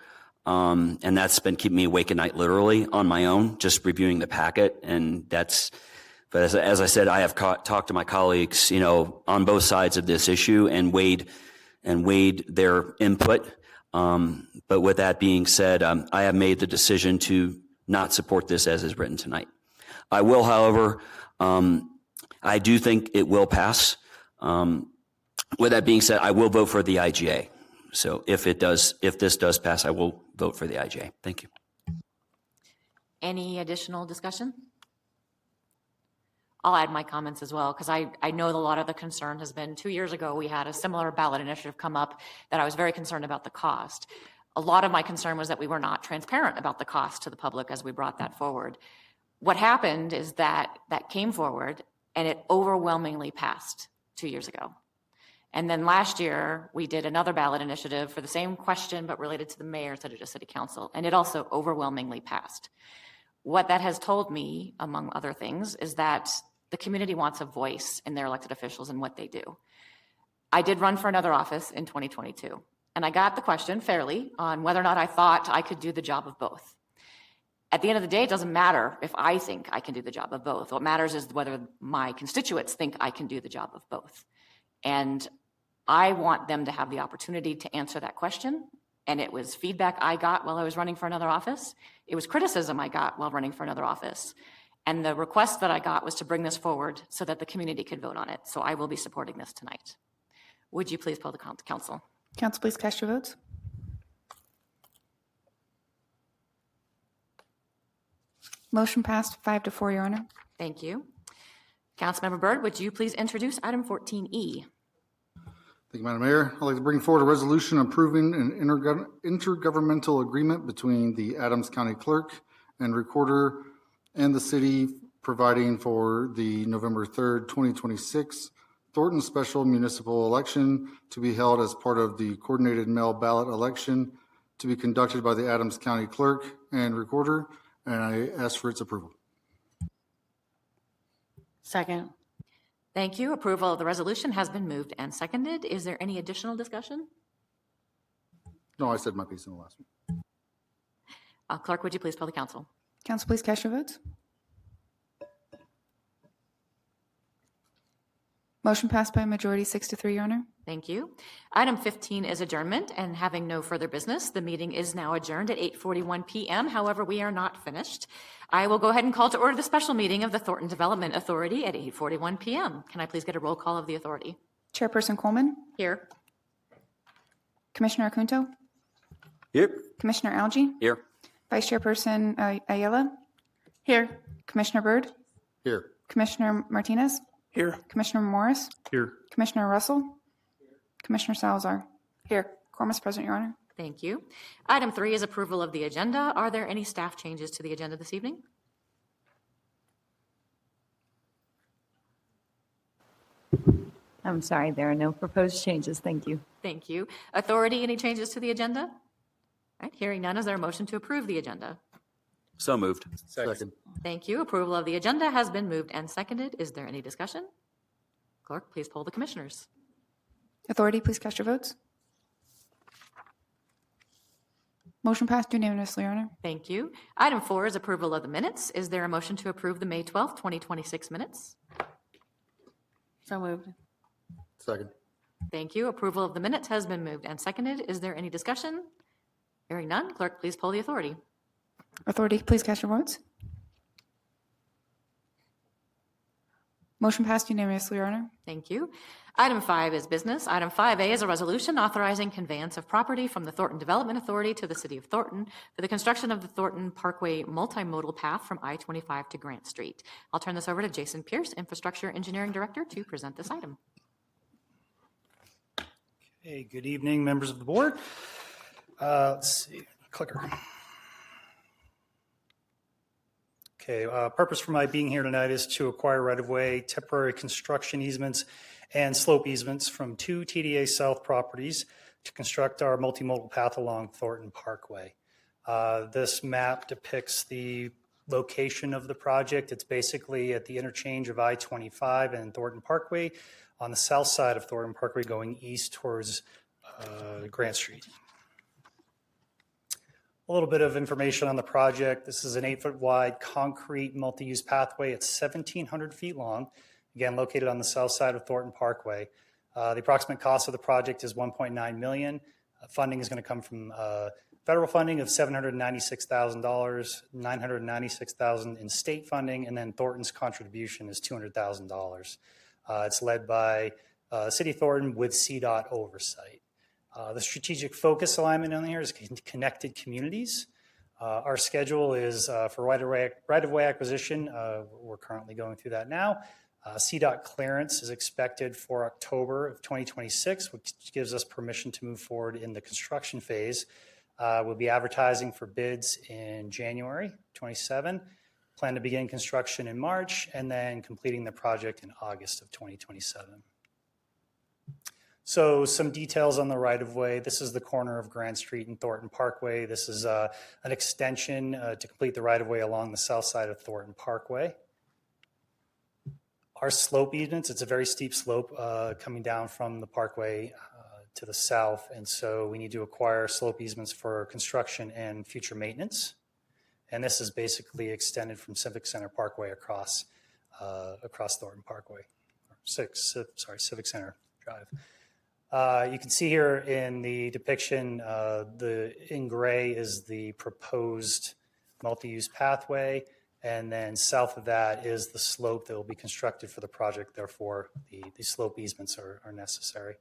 And that's been keeping me awake at night, literally, on my own, just reviewing the packet. But as I said, I have talked to my colleagues, on both sides of this issue and weighed their input. But with that being said, I have made the decision to not support this as is written tonight. I will, however, I do think it will pass. With that being said, I will vote for the IGA. So if this does pass, I will vote for the IGA. Thank you. Any additional discussion? I'll add my comments as well, because I know a lot of the concern has been 2 years ago, we had a similar ballot initiative come up that I was very concerned about the cost. A lot of my concern was that we were not transparent about the cost to the public as we brought that forward. What happened is that came forward and it overwhelmingly passed 2 years ago. And then last year, we did another ballot initiative for the same question, but related to the mayor instead of just city council, and it also overwhelmingly passed. What that has told me, among other things, is that the community wants a voice in their elected officials and what they do. I did run for another office in 2022, and I got the question fairly on whether or not I thought I could do the job of both. At the end of the day, it doesn't matter if I think I can do the job of both. What matters is whether my constituents think I can do the job of both. And I want them to have the opportunity to answer that question. And it was feedback I got while I was running for another office. It was criticism I got while running for another office. And the request that I got was to bring this forward so that the community could vote on it. So I will be supporting this tonight. Would you please poll the council? Council, please cast your votes. Motion passed 5-4, Your Honor. Thank you. Councilmember Byrd, would you please introduce item 14E? Thank you, Madam Mayor. I'd like to bring forward a resolution approving an intergovernmental agreement between the Adams County Clerk and Recorder and the city providing for the November 3rd, 2026 Thornton Special Municipal Election to be held as part of the coordinated mail ballot election to be conducted by the Adams County Clerk and Recorder, and I ask for its approval. Second. Thank you. Approval of the resolution has been moved and seconded. Is there any additional discussion? No, I said my piece in the last one. Clerk, would you please poll the council? Council, please cast your votes. Motion passed by a majority 6-3, Your Honor. Thank you. Item 15 is adjournment, and having no further business, the meeting is now adjourned at 8:41 p.m. However, we are not finished. I will go ahead and call to order the special meeting of the Thornton Development Authority at 8:41 p.m. Can I please get a roll call of the authority? Chairperson Coleman. Here. Commissioner Acunto. Here. Commissioner Algie. Here. Vice Chairperson Ayala. Here. Commissioner Byrd. Here. Commissioner Martinez. Here. Commissioner Morris. Here. Commissioner Russell. Commissioner Salazar. Here. Quorum is present, Your Honor. Thank you. Item 3 is approval of the agenda. Are there any staff changes to the agenda this evening? I'm sorry, there are no proposed changes. Thank you. Thank you. Authority, any changes to the agenda? All right, hearing none, is there a motion to approve the agenda? So moved. Second. Thank you. Approval of the agenda has been moved and seconded. Is there any discussion? Clerk, please poll the commissioners. Authority, please cast your votes. Motion passed unanimously, Your Honor. Thank you. Item 4 is approval of the minutes. Is there a motion to approve the May 12th, 2026 minutes? So moved. Second. Thank you. Approval of the minutes has been moved and seconded. Is there any discussion? Hearing none, clerk, please poll the authority. Authority, please cast your votes. Motion passed unanimously, Your Honor. Thank you. Item 5 is business. Item 5A is a resolution authorizing conveyance of property from the Thornton Development Authority to the City of Thornton for the construction of the Thornton Parkway multimodal path from I-25 to Grant Street. I'll turn this over to Jason Pierce, Infrastructure Engineering Director, to present this item. Hey, good evening, members of the board. Let's see, clicker. Okay, purpose for my being here tonight is to acquire right-of-way, temporary construction easements, and slope easements from 2 TDA South properties to construct our multimodal path along Thornton Parkway. This map depicts the location of the project. It's basically at the interchange of I-25 and Thornton Parkway on the south side of Thornton Parkway going east towards Grant Street. A little bit of information on the project. This is an 8-foot wide concrete multi-use pathway. It's 1,700 feet long, again, located on the south side of Thornton Parkway. The approximate cost of the project is $1.9 million. Funding is going to come from federal funding of $796,000, $996,000 in state funding, and then Thornton's contribution is $200,000. It's led by City of Thornton with CDOT oversight. The strategic focus alignment on here is connected communities. Our schedule is for right-of-way acquisition. We're currently going through that now. CDOT clearance is expected for October of 2026, which gives us permission to move forward in the construction phase. We'll be advertising for bids in January 27. Plan to begin construction in March and then completing the project in August of 2027. So some details on the right-of-way. This is the corner of Grand Street and Thornton Parkway. This is an extension to complete the right-of-way along the south side of Thornton Parkway. Our slope easements, it's a very steep slope coming down from the parkway to the south, and so we need to acquire slope easements for construction and future maintenance. And this is basically extended from Civic Center Parkway across Thornton Parkway, Civic Center Drive. You can see here in the depiction, in gray is the proposed multi-use pathway, and then south of that is the slope that will be constructed for the project. Therefore, the slope easements are necessary.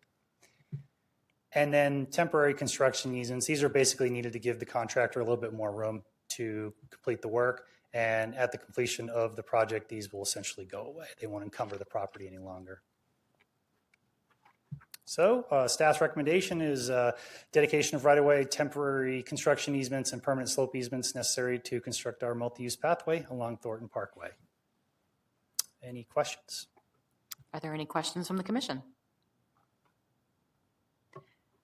And then temporary construction easements. These are basically needed to give the contractor a little bit more room to complete the work. And at the completion of the project, these will essentially go away. They won't encumber the property any longer. So staff's recommendation is dedication of right-of-way, temporary construction easements, and permanent slope easements necessary to construct our multi-use pathway along Thornton Parkway. Any questions? Are there any questions from the commission?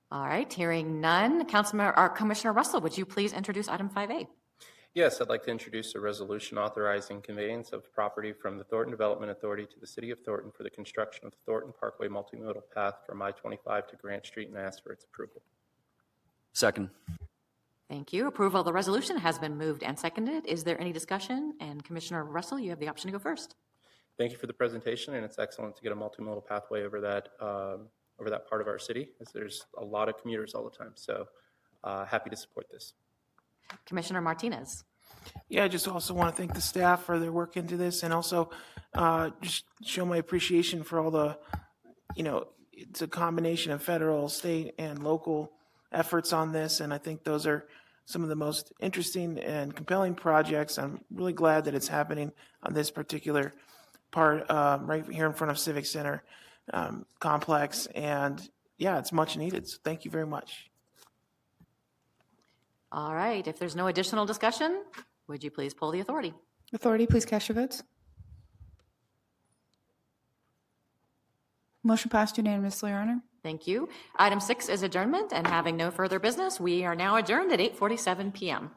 All right, hearing none. Commissioner Russell, would you please introduce item 5A? Yes, I'd like to introduce a resolution authorizing conveyance of property from the Thornton Development Authority to the City of Thornton for the construction of the Thornton Parkway multimodal path from I-25 to Grant Street, and ask for its approval. Second. Thank you. Approval of the resolution has been moved and seconded. Is there any discussion? And Commissioner Russell, you have the option to go first. Thank you for the presentation, and it's excellent to get a multimodal pathway over that part of our city, as there's a lot of commuters all the time. So happy to support this. Commissioner Martinez. Yeah, I just also want to thank the staff for their work into this, and also just show my appreciation for all the, it's a combination of federal, state, and local efforts on this, and I think those are some of the most interesting and compelling projects. I'm really glad that it's happening on this particular part right here in front of Civic Center complex, and yeah, it's much needed. So thank you very much. All right, if there's no additional discussion, would you please poll the authority? Authority, please cast your votes. Motion passed unanimously, Your Honor. Thank you. Item 6 is adjournment, and having no further business, we are now adjourned at 8:47 p.m.